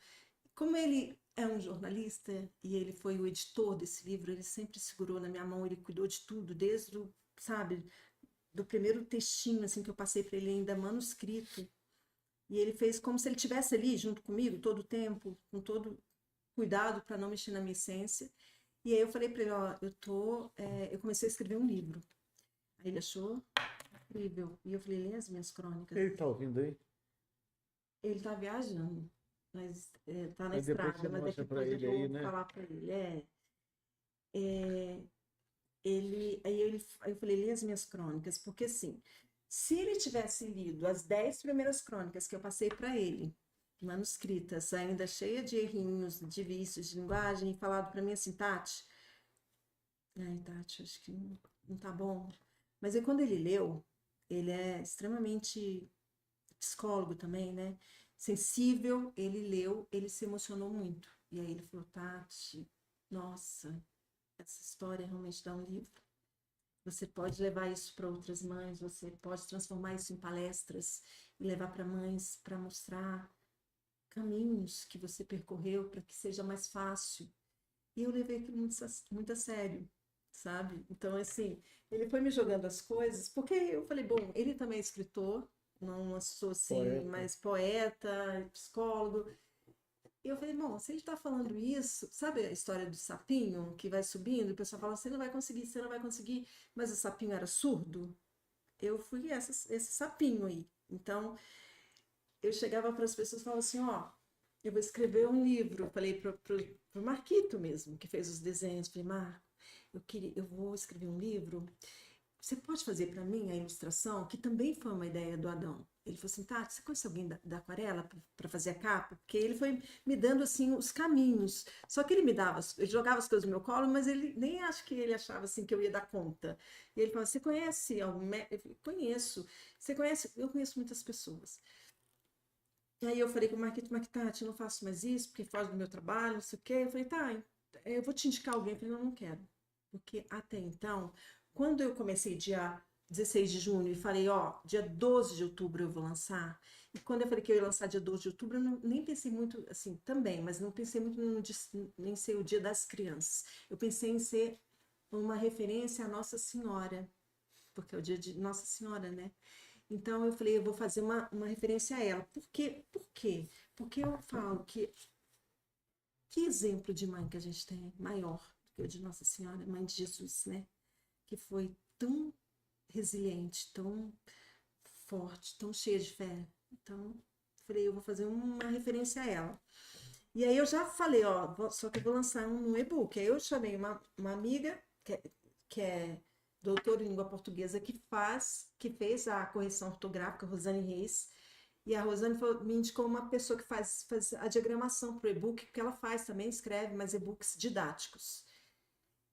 Como ele é um jornalista e ele foi o editor desse livro, ele sempre segurou na minha mão, ele cuidou de tudo, desde o, sabe, do primeiro textinho assim que eu passei para ele ainda manuscrito. E ele fez como se ele estivesse ali junto comigo todo o tempo, com todo cuidado para não mexer na minha essência. E aí eu falei para ele, ó, eu comecei a escrever um livro. Aí ele achou incrível. E eu falei, lê as minhas crônicas. Ele está ouvindo aí? Ele está viajando, mas está na Aí depois estrada, você mas mostra daqui para depois eu ele aí, vou né? falar para ele. Aí eu falei, lê as minhas crônicas, porque assim, se ele tivesse lido as 10 primeiras crônicas que eu passei para ele, manuscritas, ainda cheia de errinhos, de vícios de linguagem, e falado para mim assim, Tati, ai, Tati, acho que não tá bom. Mas aí quando ele leu, ele é extremamente psicólogo também, né? Sensível, ele leu, ele se emocionou muito. E aí ele falou, Tati, nossa, essa história realmente dá um livro. Você pode levar isso para outras mães, você pode transformar isso em palestras e levar para mães para mostrar caminhos que você percorreu para que seja mais fácil. E eu levei aquilo muito a sério, sabe? Então, assim, ele foi me jogando as coisas, porque eu falei, bom, ele também é escritor, não sou assim, Poeta. mais poeta, psicólogo. E eu falei, bom, se ele está falando isso, sabe a história do sapinho que vai subindo, e o pessoal fala, você não vai conseguir, você não vai conseguir, mas o sapinho era surdo? Eu fui esse sapinho aí. Então, eu chegava para as pessoas e falava assim, ó, eu vou escrever um livro. Eu falei para o Marquito mesmo, que fez os desenhos, falei, Marco, eu vou escrever um livro você pode fazer para mim a ilustração? Que também foi uma ideia do Adão. Ele falou assim, Tati, você conhece alguém da aquarela para fazer a capa? Porque ele foi me dando assim os caminhos. Só que ele me dava, ele jogava as coisas no meu colo, mas ele nem acho que ele achava assim que eu ia dar conta. E ele falou, você conhece algum? Eu falei, conheço. Você conhece? Eu conheço muitas pessoas. E aí eu falei com o Marquito, Tati, eu não faço mais isso, porque foge do meu trabalho, não sei o quê. Eu falei, tá, eu vou te indicar alguém. Eu falei, não quero. Porque até então, quando eu comecei dia 16 de junho e falei, ó, dia 12 de outubro eu vou lançar, e quando eu falei que eu ia lançar dia 12 de outubro, eu nem pensei muito, assim, também, mas não pensei muito em ser o dia das crianças. Eu pensei em ser uma referência à Nossa Senhora, porque é o dia de Nossa Senhora, né? Então eu falei, eu vou fazer uma referência a ela. Por quê? Por quê? Porque eu falo que exemplo de mãe que a gente tem maior do que o de Nossa Senhora, mãe de Jesus, né? Que foi tão resiliente, tão forte, tão cheia de fé. Então, falei, eu vou fazer uma referência a ela. E aí eu já falei, ó, só que eu vou lançar um e-book. Aí eu chamei uma amiga que é doutora em língua portuguesa que fez a correção ortográfica, Rosane Reis. E a Rosane me indicou uma pessoa que faz a diagramação para o e-book, porque ela faz também, escreve, mas e-books didáticos.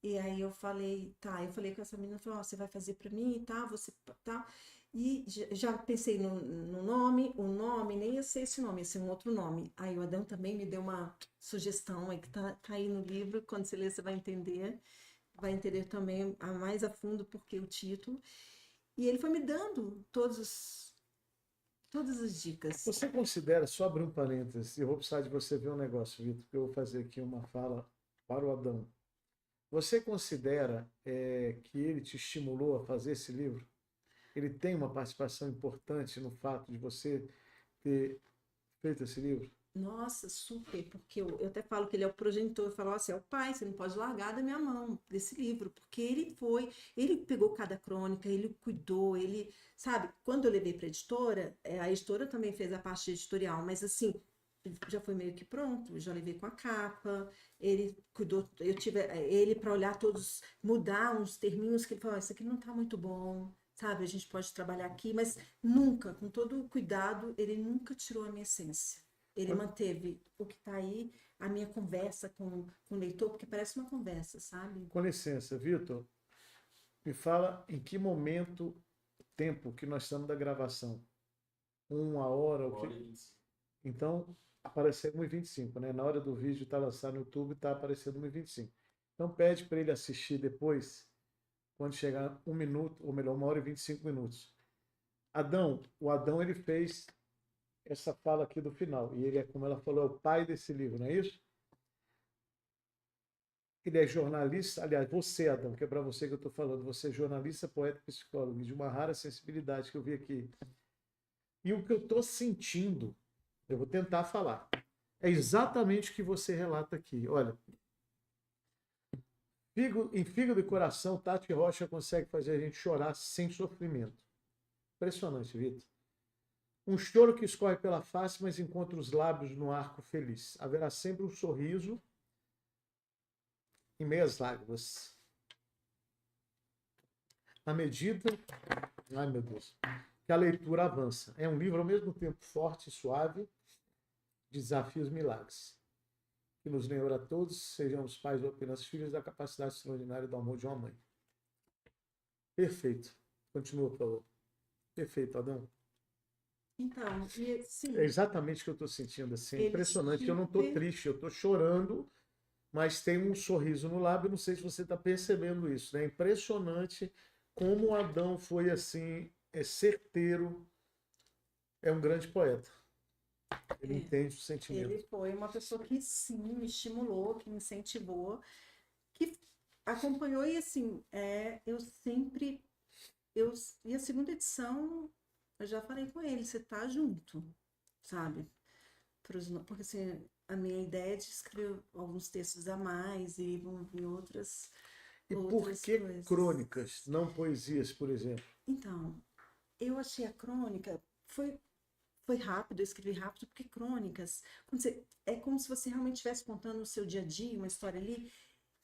E aí eu falei, tá, eu falei com essa menina, falou, você vai fazer para mim, tá, você, tá. E já pensei no nome, o nome, nem ia ser esse nome, ia ser um outro nome. Aí o Adão também me deu uma sugestão aí que tá aí no livro, quando você ler você vai entender também mais a fundo porque o título. E ele foi me dando todas as dicas. Você considera, só abrir um parênteses, eu vou precisar de você ver um negócio, Vitor, porque eu vou fazer aqui uma fala para o Adão. Você considera que ele te estimulou a fazer esse livro? Ele tem uma participação importante no fato de você ter feito esse livro? Nossa, super, porque eu até falo que ele é o progenitor, eu falo assim, é o pai, você não pode largar da minha mão desse livro, porque ele pegou cada crônica, ele cuidou, ele, sabe, quando eu levei para a editora também fez a parte editorial, mas assim, já foi meio que pronto, já levei com a capa, ele cuidou, eu tive ele para olhar todos, mudar uns terminhos que ele falou, isso aqui não tá muito bom, sabe, a gente pode trabalhar aqui, mas nunca, com todo o cuidado, ele nunca tirou a minha essência. Ele manteve o que está aí, a minha conversa com o leitor, porque parece uma conversa, sabe? Com licença, Vitor, me fala em que momento, tempo que nós estamos da gravação. Uma hora, o que? Então, apareceu 1h25, né? Na hora do vídeo está lançado no YouTube, está aparecendo 1h25. Então, pede para ele assistir depois, quando chegar 1 minuto, ou melhor, 1h25. O Adão ele fez essa fala aqui do final, e ele é, como ela falou, é o pai desse livro, não é isso? Ele é jornalista, aliás, você, Adão, que é para você que eu estou falando, você é jornalista, poeta e psicólogo, de uma rara sensibilidade que eu vi aqui. E o que eu estou sentindo, eu vou tentar falar, é exatamente o que você relata aqui. Olha, em Fígado e Coração, Tati Rocha consegue fazer a gente chorar sem sofrimento. Impressionante, Vitor. Um choro que escorre pela face, mas encontra os lábios no arco feliz. Haverá sempre um sorriso em meias lágrimas. À medida, ai meu Deus, que a leitura avança. É um livro ao mesmo tempo forte e suave, de desafios e milagres. Que nos lembra a todos, sejamos pais ou apenas filhos, da capacidade extraordinária do amor de uma mãe. Perfeito. Continua, por favor. Perfeito, Adão. Então, e sim. É exatamente o que eu estou sentindo. Assim. É impressionante. Eu não estou triste, eu estou chorando, mas tem um sorriso no lábio. Não sei se você está percebendo isso. Né? É impressionante como Adão foi assim, certeiro. É um grande poeta. Ele entende o sentimento. Ele foi uma pessoa que sim me estimulou, que me incentivou, que acompanhou e assim, eu sempre, e a segunda edição, eu já falei com ele, você tá junto, sabe? Porque assim, a minha ideia é de escrever alguns textos a mais e vão vir outras por que coisas. crônicas, não poesias, por exemplo? Então, eu achei a crônica, foi rápido, eu escrevi rápido, porque crônicas, é como se você realmente estivesse contando o seu dia a dia, uma história ali,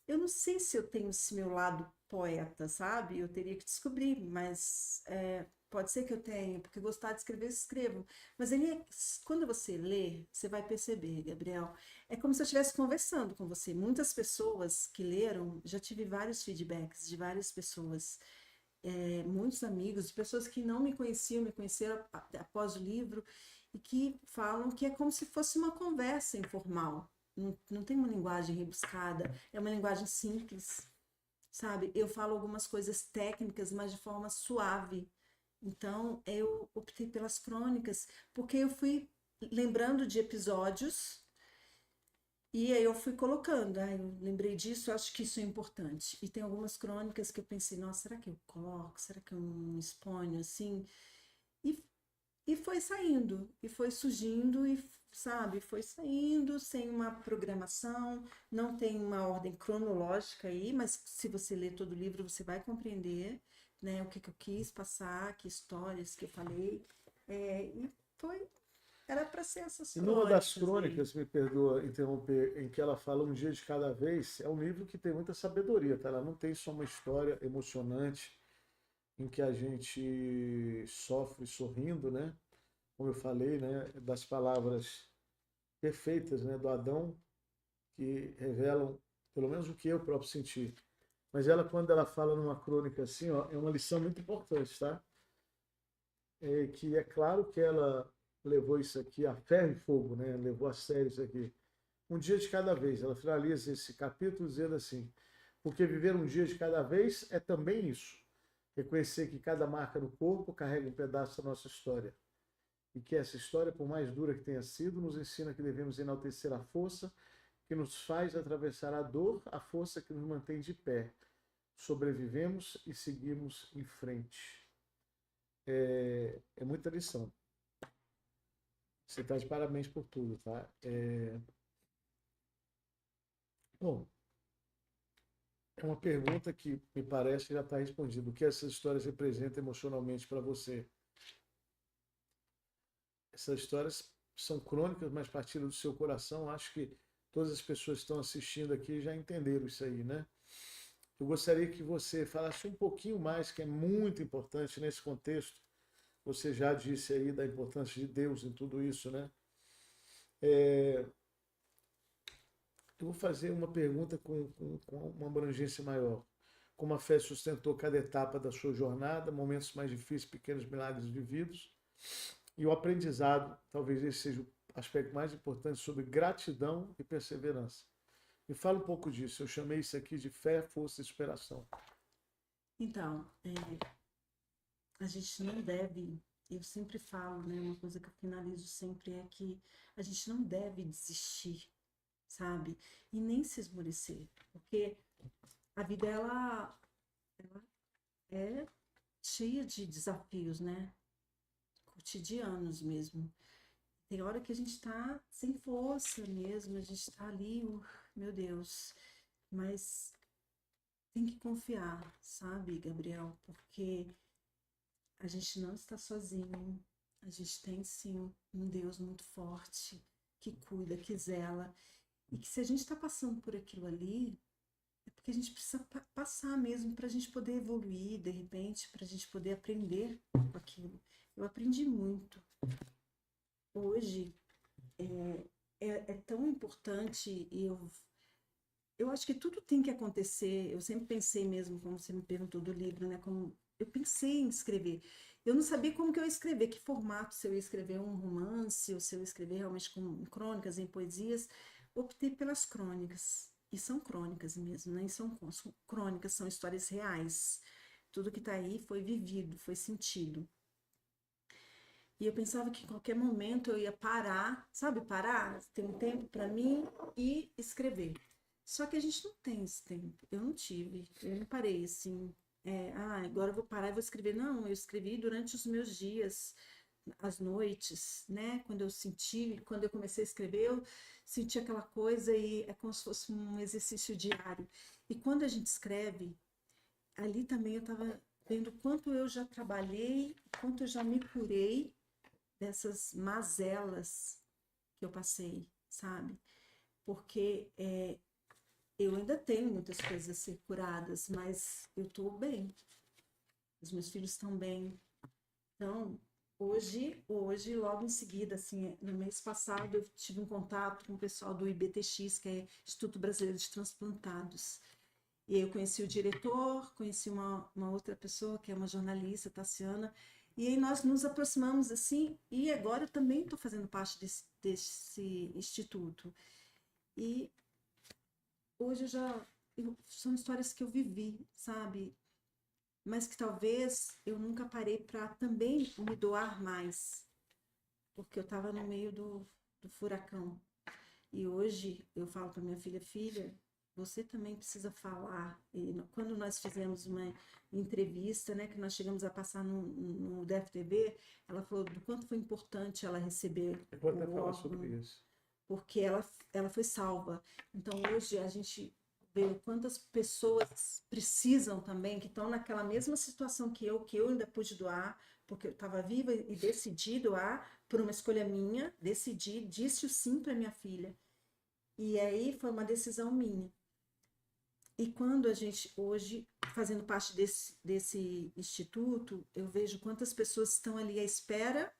eu não sei se eu tenho esse meu lado poeta, sabe? Eu teria que descobrir, mas pode ser que eu tenha, porque gostar de escrever, eu escrevo. Mas quando você lê, você vai perceber, Gabriel, é como se eu estivesse conversando com você. Muitas pessoas que leram, já tive vários feedbacks de várias pessoas, muitos amigos, pessoas que não me conheciam, me conheceram após o livro, e que falam que é como se fosse uma conversa informal. Não tem uma linguagem rebuscada, é uma linguagem simples, sabe? Eu falo algumas coisas técnicas, mas de forma suave. Então, eu optei pelas crônicas, porque eu fui lembrando de episódios e aí eu fui colocando. Ah, eu lembrei disso, acho que isso é importante. E tem algumas crônicas que eu pensei, nossa, será que eu coloco? Será que eu não exponho assim? E e foi saindo, e foi surgindo, e sabe, foi saindo sem uma programação, não tem uma ordem cronológica aí, mas se você ler todo o livro, você vai compreender, né, o que eu quis passar, que histórias que eu falei, e foi, era para ser essas E numa das crônicas aí. crônicas, me perdoa interromper, em que ela fala um dia de cada vez, é um livro que tem muita sabedoria, tá? Ela não tem só uma história emocionante em que a gente sofre sorrindo, né? Como eu falei, né? Das palavras perfeitas, né? Do Adão, que revelam, pelo menos o que eu próprio senti. Mas ela, quando ela fala numa crônica assim, ó, é uma lição muito importante, tá? Que é claro que ela levou isso aqui a ferro e fogo, né? Levou a sério isso aqui. Um dia de cada vez. Ela finaliza esse capítulo dizendo assim: porque viver um dia de cada vez é também isso. Reconhecer que cada marca no corpo carrega um pedaço da nossa história. E que essa história, por mais dura que tenha sido, nos ensina que devemos enaltecer a força que nos faz atravessar a dor, a força que nos mantém de pé. Sobrevivemos e seguimos em frente. É muita lição. Você está de parabéns por tudo, tá? Bom, é uma pergunta que me parece que já está respondida. O que essas histórias representam emocionalmente para você? Essas histórias são crônicas, mas partindo do seu coração. Acho que todas as pessoas que estão assistindo aqui já entenderam isso aí, né? Eu gostaria que você falasse um pouquinho mais, que é muito importante nesse contexto. Você já disse aí da importância de Deus em tudo isso, né? Eu vou fazer uma pergunta com uma abrangência maior. Como a fé sustentou cada etapa da sua jornada, momentos mais difíceis, pequenos milagres vividos, e o aprendizado, talvez esse seja o aspecto mais importante, sobre gratidão e perseverança. Me fala um pouco disso. Eu chamei isso aqui de fé, força e superação. Então, a gente não deve, eu sempre falo, né, uma coisa que eu finalizo sempre é que a gente não deve desistir, sabe? E nem se esmorecer, porque a vida ela é cheia de desafios, né? Cotidianos mesmo. Tem hora que a gente tá sem força mesmo, a gente tá ali, meu Deus, mas tem que confiar, sabe, Gabriel? Porque a gente não está sozinho, a gente tem sim um Deus muito forte que cuida, que zela, e que se a gente está passando por aquilo ali, é porque a gente precisa passar mesmo para a gente poder evoluir, de repente, para a gente poder aprender com aquilo. Eu aprendi muito. Hoje é tão importante e eu acho que tudo tem que acontecer. Eu sempre pensei mesmo, como você me perguntou do livro, né? Como eu pensei em escrever. Eu não sabia como que eu ia escrever, que formato, se eu ia escrever um romance, ou se eu ia escrever realmente com crônicas, em poesias. Optei pelas crônicas. E são crônicas mesmo, né? E são crônicas, são histórias reais. Tudo que está aí foi vivido, foi sentido. E eu pensava que em qualquer momento eu ia parar, sabe, parar, ter um tempo para mim e escrever. Só que a gente não tem esse tempo. Eu não tive. Eu não parei assim. Agora eu vou parar e vou escrever. Não, eu escrevi durante os meus dias, as noites, né? Quando eu comecei a escrever, eu senti aquela coisa e é como se fosse um exercício diário. E quando a gente escreve, ali também eu estava vendo quanto eu já trabalhei, quanto eu já me curei dessas mazelas que eu passei, sabe? Porque eu ainda tenho muitas coisas a ser curadas, mas eu estou bem. Os meus filhos estão bem. Então, hoje, logo em seguida, assim, no mês passado, eu tive um contato com o pessoal do IBTX, que é Instituto Brasileiro de Transplantados. E aí eu conheci o diretor, conheci uma outra pessoa, que é uma jornalista, Tassiana, e aí nós nos aproximamos assim, e agora eu também estou fazendo parte desse instituto. E hoje são histórias que eu vivi, sabe? Mas que talvez eu nunca parei para também me doar mais, porque eu estava no meio do furacão. E hoje eu falo para minha filha, filha, você também precisa falar. E quando nós fizemos uma entrevista, né, que nós chegamos a passar no DFTV, ela falou do quanto foi importante ela receber Eu vou até o falar sobre órgão, isso. porque ela foi salva. Então hoje a gente vê o quantas pessoas precisam também, que estão naquela mesma situação que eu ainda pude doar, porque eu estava viva e decidi doar por uma escolha minha, decidi, disse o sim para minha filha. E aí foi uma decisão minha. E quando a gente, hoje, fazendo parte desse instituto, eu vejo quantas pessoas estão ali à espera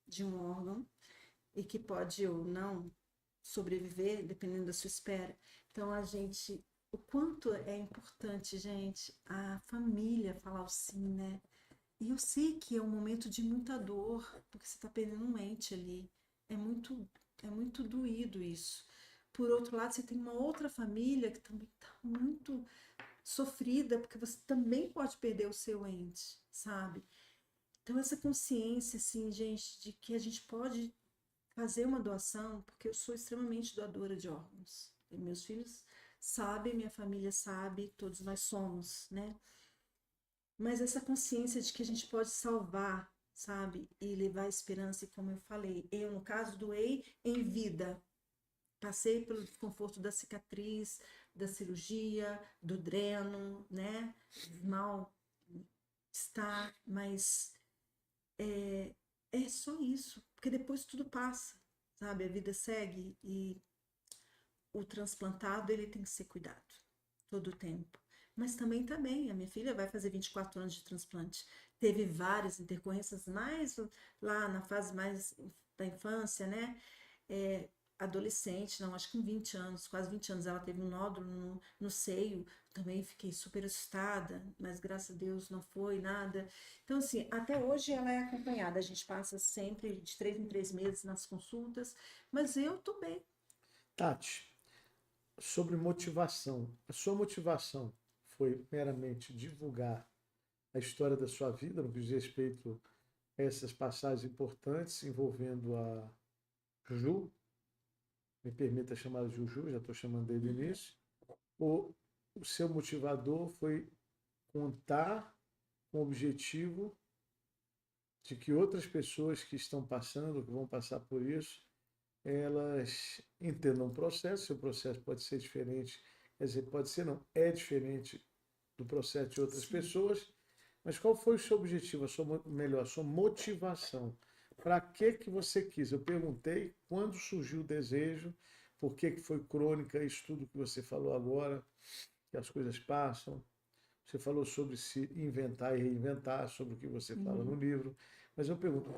de um órgão e que pode ou não sobreviver, dependendo da sua espera. Então, o quanto é importante, gente, a família falar o sim, né? E eu sei que é um momento de muita dor, porque você está perdendo um ente ali. É muito doído isso. Por outro lado, você tem uma outra família que também está muito sofrida, porque você também pode perder o seu ente, sabe? Então, essa consciência, assim, gente, de que a gente pode fazer uma doação, porque eu sou extremamente doadora de órgãos. E meus filhos sabem, minha família sabe, todos nós somos, né? Mas essa consciência de que a gente pode salvar, sabe? E levar esperança, e como eu falei, eu, no caso, doei em vida. Passei pelo desconforto da cicatriz, da cirurgia, do dreno, né? Mal-estar, mas é só isso, porque depois tudo passa, sabe? A vida segue e o transplantado, ele tem que ser cuidado todo o tempo. Mas também tá bem, a minha filha vai fazer 24 anos de transplante. Teve várias intercorrências, mais lá na fase mais da infância, né? É, adolescente, não, acho que com 20 anos, quase 20 anos, ela teve um nódulo no seio, também fiquei super assustada, mas graças a Deus não foi nada. Então, assim, até hoje ela é acompanhada, a gente passa sempre de 3 em 3 meses nas consultas, mas eu tô bem. Tati, sobre motivação. A sua motivação foi meramente divulgar a história da sua vida, no que diz respeito a essas passagens importantes envolvendo a Juju, me permita chamar de Juju, já estou chamando desde o início, ou o seu motivador foi contar com o objetivo de que outras pessoas que estão passando, que vão passar por isso, elas entendam o processo. Seu processo pode ser diferente, quer dizer, pode ser não, é diferente do processo de outras Sim. pessoas, mas qual foi o seu objetivo, a sua motivação? Para que você quis? Eu perguntei quando surgiu o desejo, por que foi crônica, isso tudo que você falou agora, que as coisas passam. Você falou sobre se inventar e reinventar, sobre o que você fala no Uhum. livro, mas eu pergunto,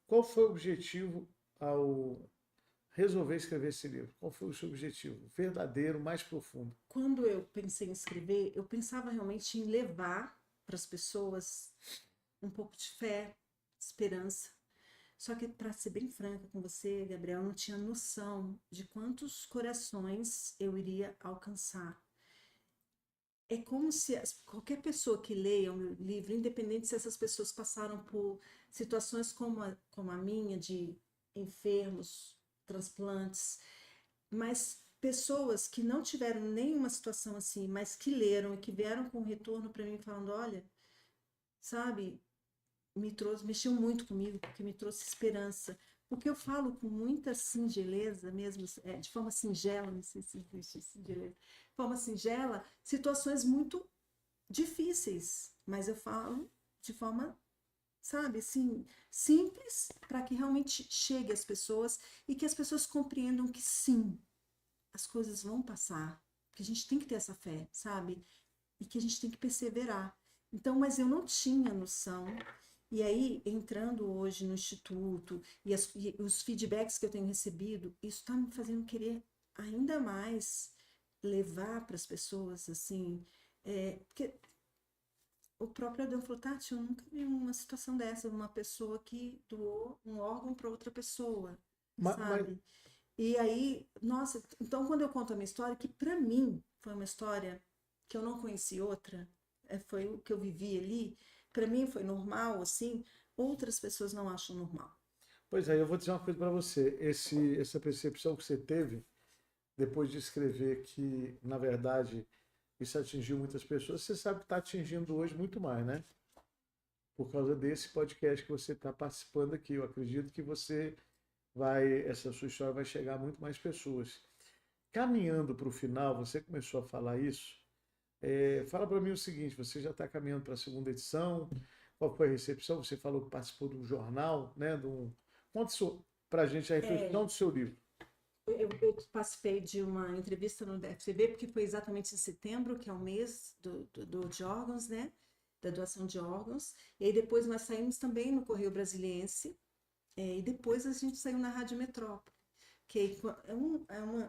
qual foi o objetivo ao resolver escrever esse livro? Qual foi o seu objetivo verdadeiro, mais profundo? Quando eu pensei em escrever, eu pensava realmente em levar para as pessoas um pouco de fé, esperança. Só que, para ser bem franca com você, Gabriel, eu não tinha noção de quantos corações eu iria alcançar. É como se qualquer pessoa que leia o meu livro, independente se essas pessoas passaram por situações como a minha, de enfermos, transplantes, mas pessoas que não tiveram nenhuma situação assim, mas que leram e que vieram com retorno para mim falando, olha, sabe, mexeu muito comigo, porque me trouxe esperança. Porque eu falo com muita singeleza mesmo, de forma singela, não sei se existe singeleza, de forma singela, situações muito difíceis, mas eu falo de forma, sabe, assim, simples, para que realmente chegue às pessoas e que as pessoas compreendam que sim, as coisas vão passar, que a gente tem que ter essa fé, sabe? E que a gente tem que perseverar. Então, mas eu não tinha noção. E aí, entrando hoje no instituto e os feedbacks que eu tenho recebido, isso está me fazendo querer ainda mais levar para as pessoas, assim, porque o próprio Adão falou, Tati, eu nunca vi uma situação dessa, uma pessoa que doou um órgão para outra pessoa, Mas, sabe? E aí, nossa, então quando eu conto a minha história, que para mim foi uma história que eu não conheci outra, foi o que eu vivi ali, para mim foi normal, assim, outras pessoas não acham normal. pois é, eu vou dizer uma coisa para você. Essa percepção que você teve, depois de escrever que, na verdade, isso atingiu muitas pessoas, você sabe que está atingindo hoje muito mais, né? Por causa desse podcast que você está participando aqui. Eu acredito que essa sua história vai chegar a muito mais pessoas. Caminhando para o final, você começou a falar isso. Fala para mim o seguinte: você já está caminhando para a segunda edição? Qual foi a recepção? Você falou que participou de um jornal, né? Conte para a gente a reflexão do seu livro. Eu participei de uma entrevista no DFCB, porque foi exatamente em setembro, que é o mês de órgãos, né? Da doação de órgãos. E aí depois nós saímos também no Correio Brasiliense, e depois a gente saiu na Rádio Metrópole, que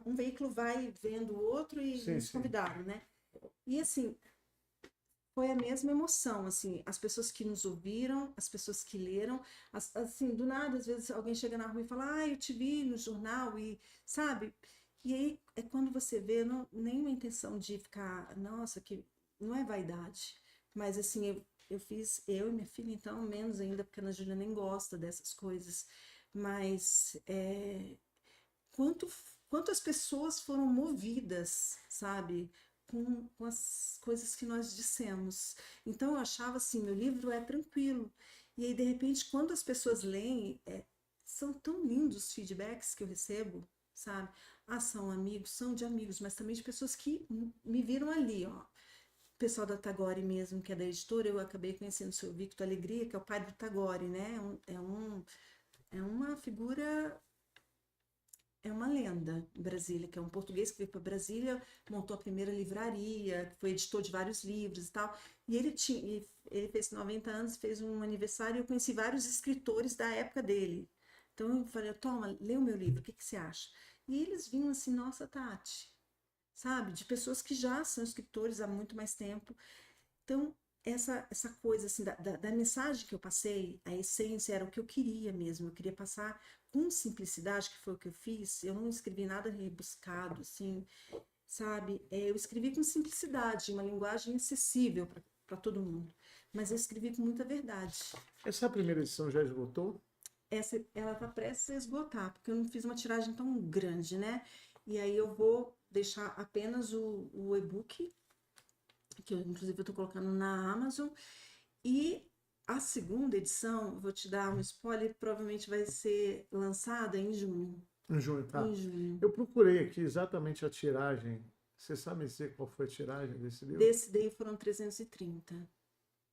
um veículo vai vendo o outro e Sim, nos sim. convidaram, né? E assim, foi a mesma emoção, assim, as pessoas que nos ouviram, as pessoas que leram, assim, do nada, às vezes alguém chega na rua e fala, eu te vi no jornal, e sabe? E aí é quando você vê, não, nenhuma intenção de ficar, nossa, que não é vaidade, mas assim, eu fiz, eu e minha filha, então, menos ainda, porque a Ana Júlia nem gosta dessas coisas, mas quanto, quanto as pessoas foram movidas, sabe, com as coisas que nós dissemos. Então eu achava assim, meu livro é tranquilo. E aí, de repente, quando as pessoas leem, são tão lindos os feedbacks que eu recebo, sabe? Ah, são amigos, são de amigos, mas também de pessoas que me viram ali, ó. O pessoal da Tagore mesmo, que é da editora, eu acabei conhecendo o seu Victor Alegria, que é o pai do Tagore, né? É uma figura, é uma lenda em Brasília, que é um português que veio para Brasília, montou a primeira livraria, foi editor de vários livros e tal. E ele fez 90 anos, fez um aniversário, e eu conheci vários escritores da época dele. Então eu falei, toma, lê o meu livro, o que que você acha? E eles vinham assim, nossa, Tati, sabe? De pessoas que já são escritores há muito mais tempo. Então, essa coisa assim, da mensagem que eu passei, a essência era o que eu queria mesmo. Eu queria passar com simplicidade, que foi o que eu fiz. Eu não escrevi nada rebuscado, assim, sabe? Eu escrevi com simplicidade, uma linguagem acessível para todo mundo. Mas eu escrevi com muita verdade. Essa primeira edição já esgotou? Ela está prestes a esgotar, porque eu não fiz uma tiragem tão grande, né? E aí eu vou deixar apenas o e-book, que eu, inclusive eu estou colocando na Amazon, e a segunda edição, vou te dar um spoiler, provavelmente vai ser lançada em junho. Em junho, tá? Em junho. Eu procurei aqui exatamente a tiragem. Você sabe dizer qual foi a tiragem desse livro? Desse daí foram 330.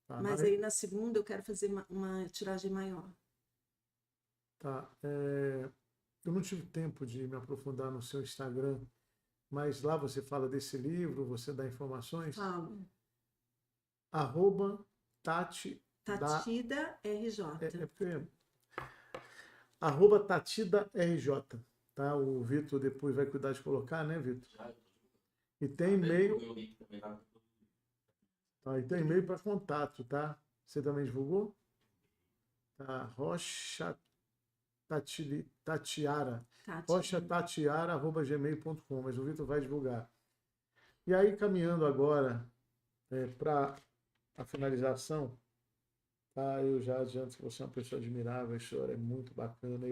Tá, Mas aí na segunda eu quero fazer uma tiragem maior. Tá. Eu não tive tempo de me aprofundar no seu Instagram, mas lá você fala desse livro, você dá informações? Falo. @Tati Tatida RJ. porque @TatidaRJ, tá? O Vitor depois vai cuidar de colocar, né, Vitor? E tem e-mail. Tá, e tem e-mail para contato, tá? Você também divulgou? Tá, Rocha Tatiara. rochatatiara@gmail.com, mas o Vitor vai divulgar. E aí, caminhando agora para a finalização, tá? Eu já adianto que você é uma pessoa admirável, a história é muito bacana.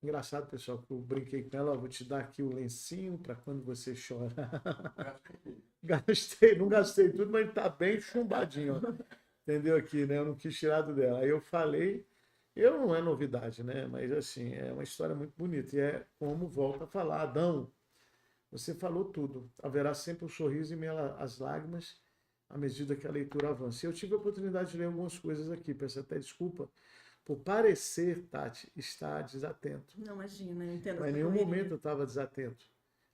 Engraçado, pessoal, que eu brinquei com ela, ó, vou te dar aqui o lencinho para quando você chorar. Não gastei tudo, mas tá bem chumbadinho, ó. Entendeu aqui, né? Eu não quis tirar do dela. Aí eu falei, não é novidade, né? Mas assim, é uma história muito bonita. E é como volta a falar, Adão, você falou tudo. Haverá sempre um sorriso em meio às lágrimas à medida que a leitura avança. E eu tive a oportunidade de ler algumas coisas aqui. Peço até desculpa por parecer, Tati, estar desatento. Não, imagina, eu entendo. Mas em nenhum momento eu estava desatento.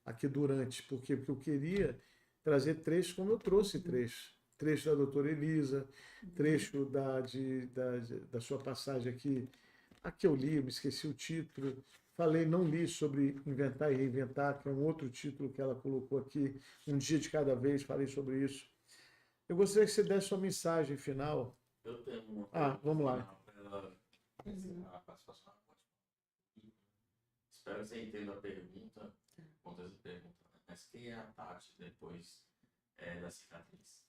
aqui durante, porque eu queria trazer trechos como eu trouxe trechos. Trecho da doutora Elisa, trecho da sua passagem aqui, a que eu li, eu me esqueci o título. Falei, não li sobre Inventar e Reinventar, que é um outro título que ela colocou aqui, Um Dia de Cada Vez, falei sobre isso. Eu gostaria que você desse sua mensagem final. Eu tenho uma Vamos lá. final para ela encerrar a participação. Espero que você entenda a pergunta, quando essa pergunta, né? Mas quem é a Tati depois da cicatriz?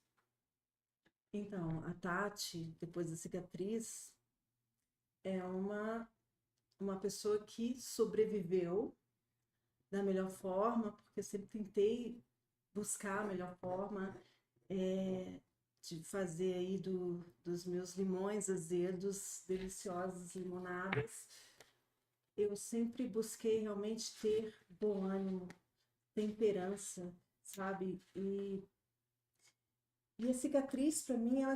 Então, a Tati, depois da cicatriz, é uma pessoa que sobreviveu da melhor forma, porque eu sempre tentei buscar a melhor forma de fazer aí dos meus limões azedos, deliciosas limonadas. Eu sempre busquei realmente ter bom ânimo, temperança, sabe? E a cicatriz, para mim, ela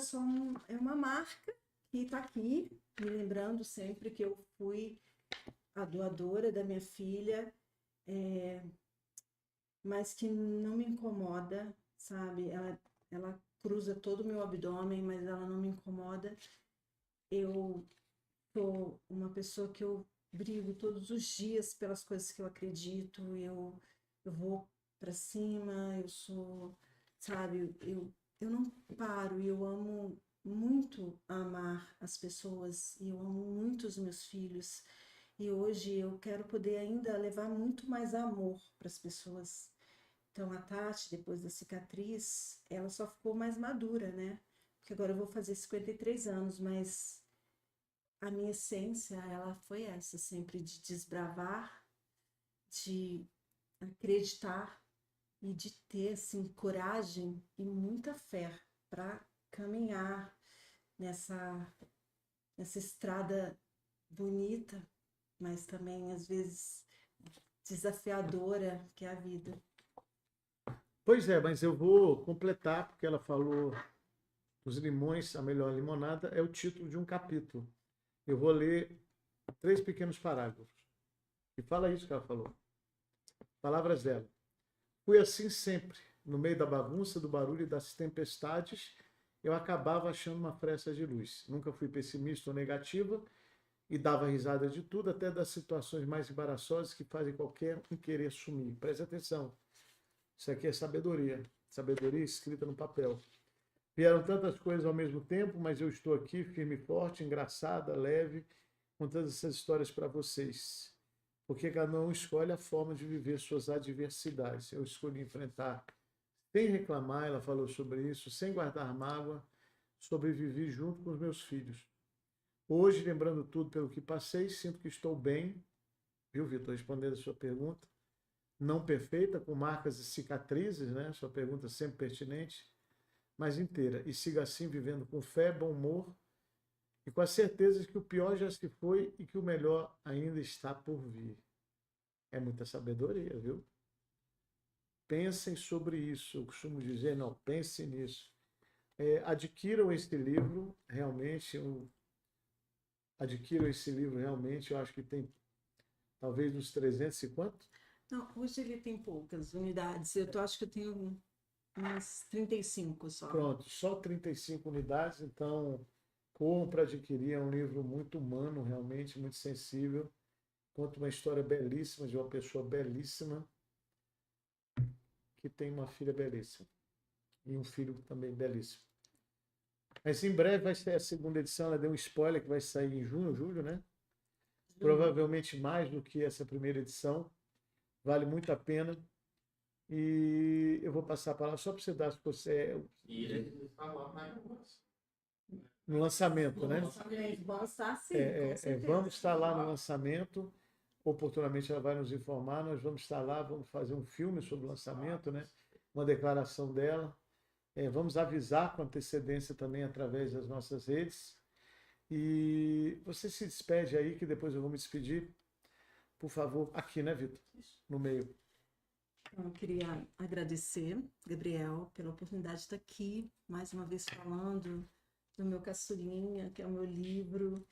é uma marca que está aqui, me lembrando sempre que eu fui a doadora da minha filha, mas que não me incomoda, sabe? Ela cruza todo o meu abdômen, mas ela não me incomoda. Eu sou uma pessoa que eu brigo todos os dias pelas coisas que eu acredito, eu vou para cima, eu sou, sabe, eu não paro e eu amo muito amar as pessoas e eu amo muito os meus filhos. E hoje eu quero poder ainda levar muito mais amor para as pessoas. Então a Tati, depois da cicatriz, ela só ficou mais madura, né? Porque agora eu vou fazer 53 anos, mas a minha essência, ela foi essa, sempre de desbravar, de acreditar e de ter, assim, coragem e muita fé para caminhar nessa estrada bonita, mas também, às vezes, desafiadora, que é a vida. Pois é, mas eu vou completar, porque ela falou Os Limões, a Melhor Limonada, é o título de um capítulo. Eu vou ler 3 pequenos parágrafos. E fala isso que ela falou. Palavras dela. Fui assim sempre. No meio da bagunça, do barulho e das tempestades, eu acabava achando uma fresta de luz. Nunca fui pessimista ou negativa e dava risada de tudo, até das situações mais embaraçosas que fazem qualquer um querer sumir. Preste atenção. Isso aqui é sabedoria. Sabedoria escrita no papel. Vieram tantas coisas ao mesmo tempo, mas eu estou aqui, firme e forte, engraçada, leve, contando essas histórias para vocês. Porque cada um escolhe a forma de viver suas adversidades. Eu escolhi enfrentar sem reclamar, ela falou sobre isso, sem guardar mágoa, sobrevivi junto com os meus filhos. Hoje, lembrando tudo pelo que passei, sinto que estou bem, viu, Vitor, respondendo a sua pergunta, não perfeita, com marcas e cicatrizes, né? Sua pergunta sempre pertinente, mas inteira. E siga assim, vivendo com fé, bom humor e com a certeza de que o pior já se foi e que o melhor ainda está por vir. É muita sabedoria, viu? Pensem sobre isso. Eu costumo dizer, não, pense nisso. Adquiram esse livro, realmente. Adquiram esse livro, realmente. Eu acho que tem talvez uns 300 e quanto? Não, hoje ele tem poucas unidades. Acho que eu tenho umas 35 só. Pronto, só 35 unidades, então corram para adquirir. É um livro muito humano, realmente, muito sensível. Conta uma história belíssima de uma pessoa belíssima que tem uma filha belíssima e um filho também belíssimo. Mas em breve vai ser a segunda edição, ela deu um spoiler que vai sair em junho, julho, né? Provavelmente mais do que essa primeira edição. Vale muito a pena. E eu vou passar a palavra só para você dar se você E ele falou no lançamento, né? Vamos estar sim, com certeza. Vamos estar lá no lançamento. Oportunamente ela vai nos informar. Nós vamos estar lá, vamos fazer um filme sobre o lançamento, né? Uma declaração dela. Vamos avisar com antecedência também através das nossas redes. E você se despede aí, que depois eu vou me despedir. Por favor, aqui, né, Vitor? No meio. Eu queria agradecer, Gabriel, pela oportunidade de estar aqui, mais uma vez falando do meu caçulinha, que é o meu livro,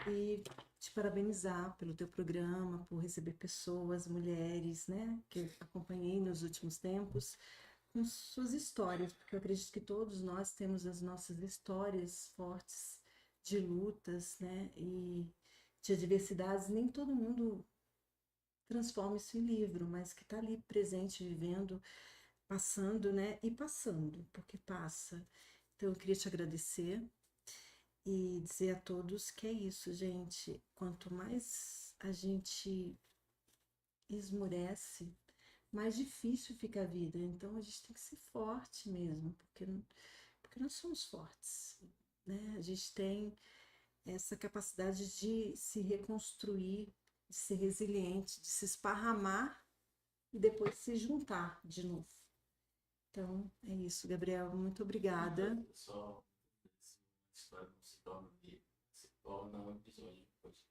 e te parabenizar pelo teu programa, por receber pessoas, mulheres, né, que eu acompanhei nos últimos tempos, com suas histórias, porque eu acredito que todos nós temos as nossas histórias fortes de lutas, né, e de adversidades. Nem todo mundo transforma isso em livro, mas que está ali presente, vivendo, passando, né, e passando, porque passa. Então eu queria te agradecer e dizer a todos que é isso, gente. Quanto mais a gente esmurece, mais difícil fica a vida. Então a gente tem que ser forte mesmo, porque nós somos fortes, né? A gente tem essa capacidade de se reconstruir, de ser resiliente, de se esparramar e depois se juntar de novo. Então é isso, Gabriel. Muito obrigada. Só a história não se torna um livro, se torna um episódio de podcast.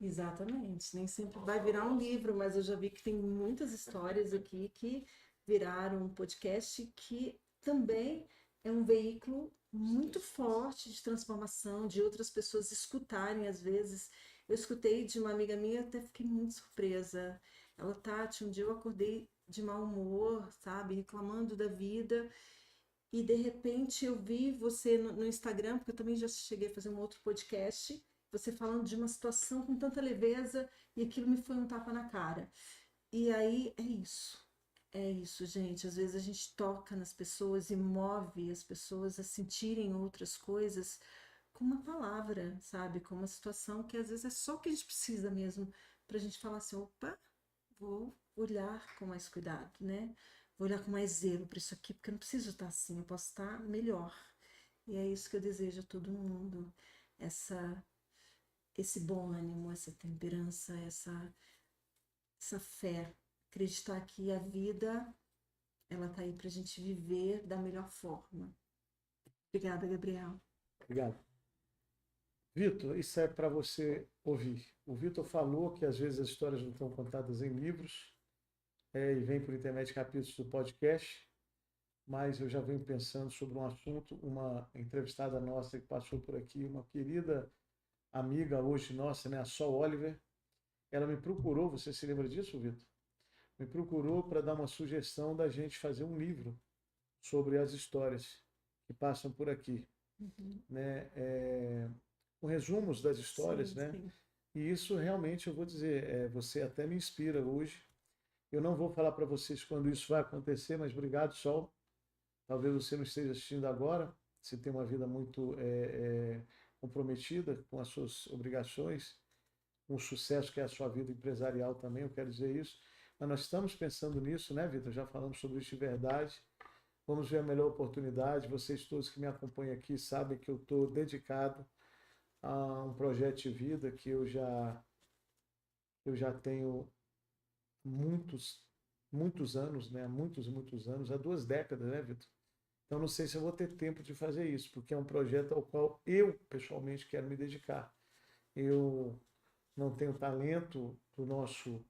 Exatamente, nem sempre vai virar um livro, mas eu já vi que tem muitas histórias aqui que viraram um podcast que também é um veículo muito forte de transformação, de outras pessoas escutarem às vezes. Eu escutei de uma amiga minha, até fiquei muito surpresa. Ela, Tati, um dia eu acordei de mau humor, sabe, reclamando da vida, e de repente eu vi você no Instagram, porque eu também já cheguei a fazer um outro podcast, você falando de uma situação com tanta leveza, e aquilo me foi um tapa na cara. E aí é isso, gente. Às vezes a gente toca nas pessoas e move as pessoas a sentirem outras coisas com uma palavra, sabe? Com uma situação que às vezes é só o que a gente precisa mesmo para a gente falar assim: opa, vou olhar com mais cuidado, né? Vou olhar com mais zelo para isso aqui, porque eu não preciso estar assim, eu posso estar melhor. E é isso que eu desejo a todo mundo, essa, esse bom ânimo, essa temperança, essa fé, acreditar que a vida ela tá aí para a gente viver da melhor forma. Obrigada, Gabriel. Obrigado. Vitor, isso é para você ouvir. O Vitor falou que às vezes as histórias não estão contadas em livros, e vem por intermédio de capítulos do podcast, mas eu já venho pensando sobre um assunto. Uma entrevistada nossa que passou por aqui, uma querida amiga hoje nossa, né, a Sol Oliver, ela me procurou, você se lembra disso, Vitor? Me procurou para dar uma sugestão da gente fazer um livro sobre as histórias que passam por aqui, Uhum. né? Com resumos das histórias, Sim, né? sim. E isso realmente, eu vou dizer, você até me inspira hoje. Eu não vou falar para vocês quando isso vai acontecer, mas obrigado, Sol. Talvez você não esteja assistindo agora, você tem uma vida muito comprometida com as suas obrigações, com o sucesso que é a sua vida empresarial também, eu quero dizer isso. Mas nós estamos pensando nisso, né, Vitor? Já falamos sobre isso de verdade. Vamos ver a melhor oportunidade. Vocês todos que me acompanham aqui sabem que eu estou dedicado a um projeto de vida que eu já tenho muitos anos, né? Muitos anos, há 2 décadas, né, Vitor? Então não sei se eu vou ter tempo de fazer isso, porque é um projeto ao qual eu pessoalmente quero me dedicar. Eu não tenho talento do nosso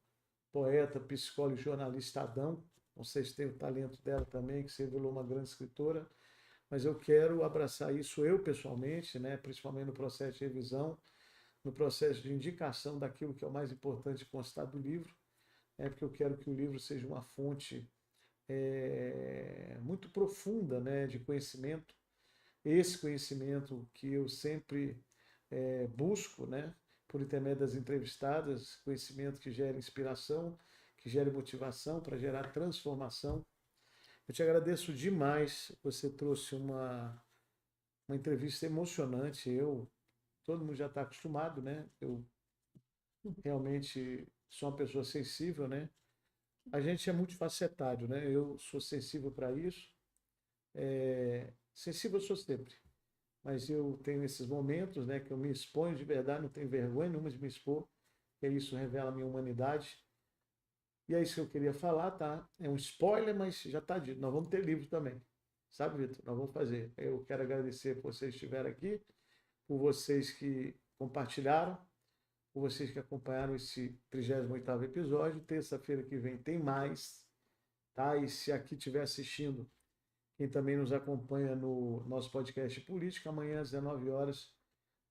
poeta, psicólogo e jornalista Adão. Não sei se tem o talento dela também, que se revelou uma grande escritora, mas eu quero abraçar isso eu pessoalmente, né? Principalmente no processo de revisão, no processo de indicação daquilo que é o mais importante constar do livro, porque eu quero que o livro seja uma fonte muito profunda, né, de conhecimento. Esse conhecimento que eu sempre busco, né, por intermédio das entrevistadas, conhecimento que gera inspiração, que gera motivação para gerar transformação. Eu te agradeço demais. Você trouxe uma entrevista emocionante. Todo mundo já está acostumado, né? Eu realmente sou uma pessoa sensível, né? A gente é multifacetário, né? Eu sou sensível para isso. Sensível eu sou sempre, mas eu tenho esses momentos, né, que eu me exponho de verdade, não tenho vergonha nenhuma de me expor, que isso revela a minha humanidade. E é isso que eu queria falar, tá? É um spoiler, mas já está dito. Nós vamos ter livro também. Sabe, Vitor? Nós vamos fazer. Eu quero agradecer por vocês estiverem aqui, por vocês que compartilharam, por vocês que acompanharam esse 38º episódio. Terça-feira que vem tem mais, tá? E se aqui estiver assistindo quem também nos acompanha no nosso podcast Política. Amanhã, às 19 horas,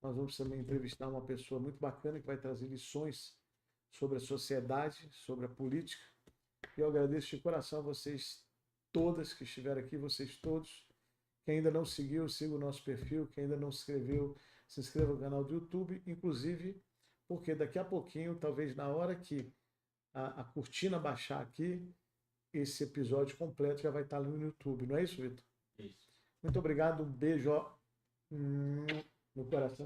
nós vamos também entrevistar uma pessoa muito bacana que vai trazer lições sobre a sociedade, sobre a política. E eu agradeço de coração a vocês todas que estiveram aqui, vocês todos. Quem ainda não seguiu, siga o nosso perfil. Quem ainda não se inscreveu, se inscreva no canal do YouTube. Inclusive, porque daqui a pouquinho, talvez na hora que a cortina baixar aqui, esse episódio completo já vai estar no YouTube. Não é isso, Vitor? Isso. Muito obrigado. Um beijo ó, no coração.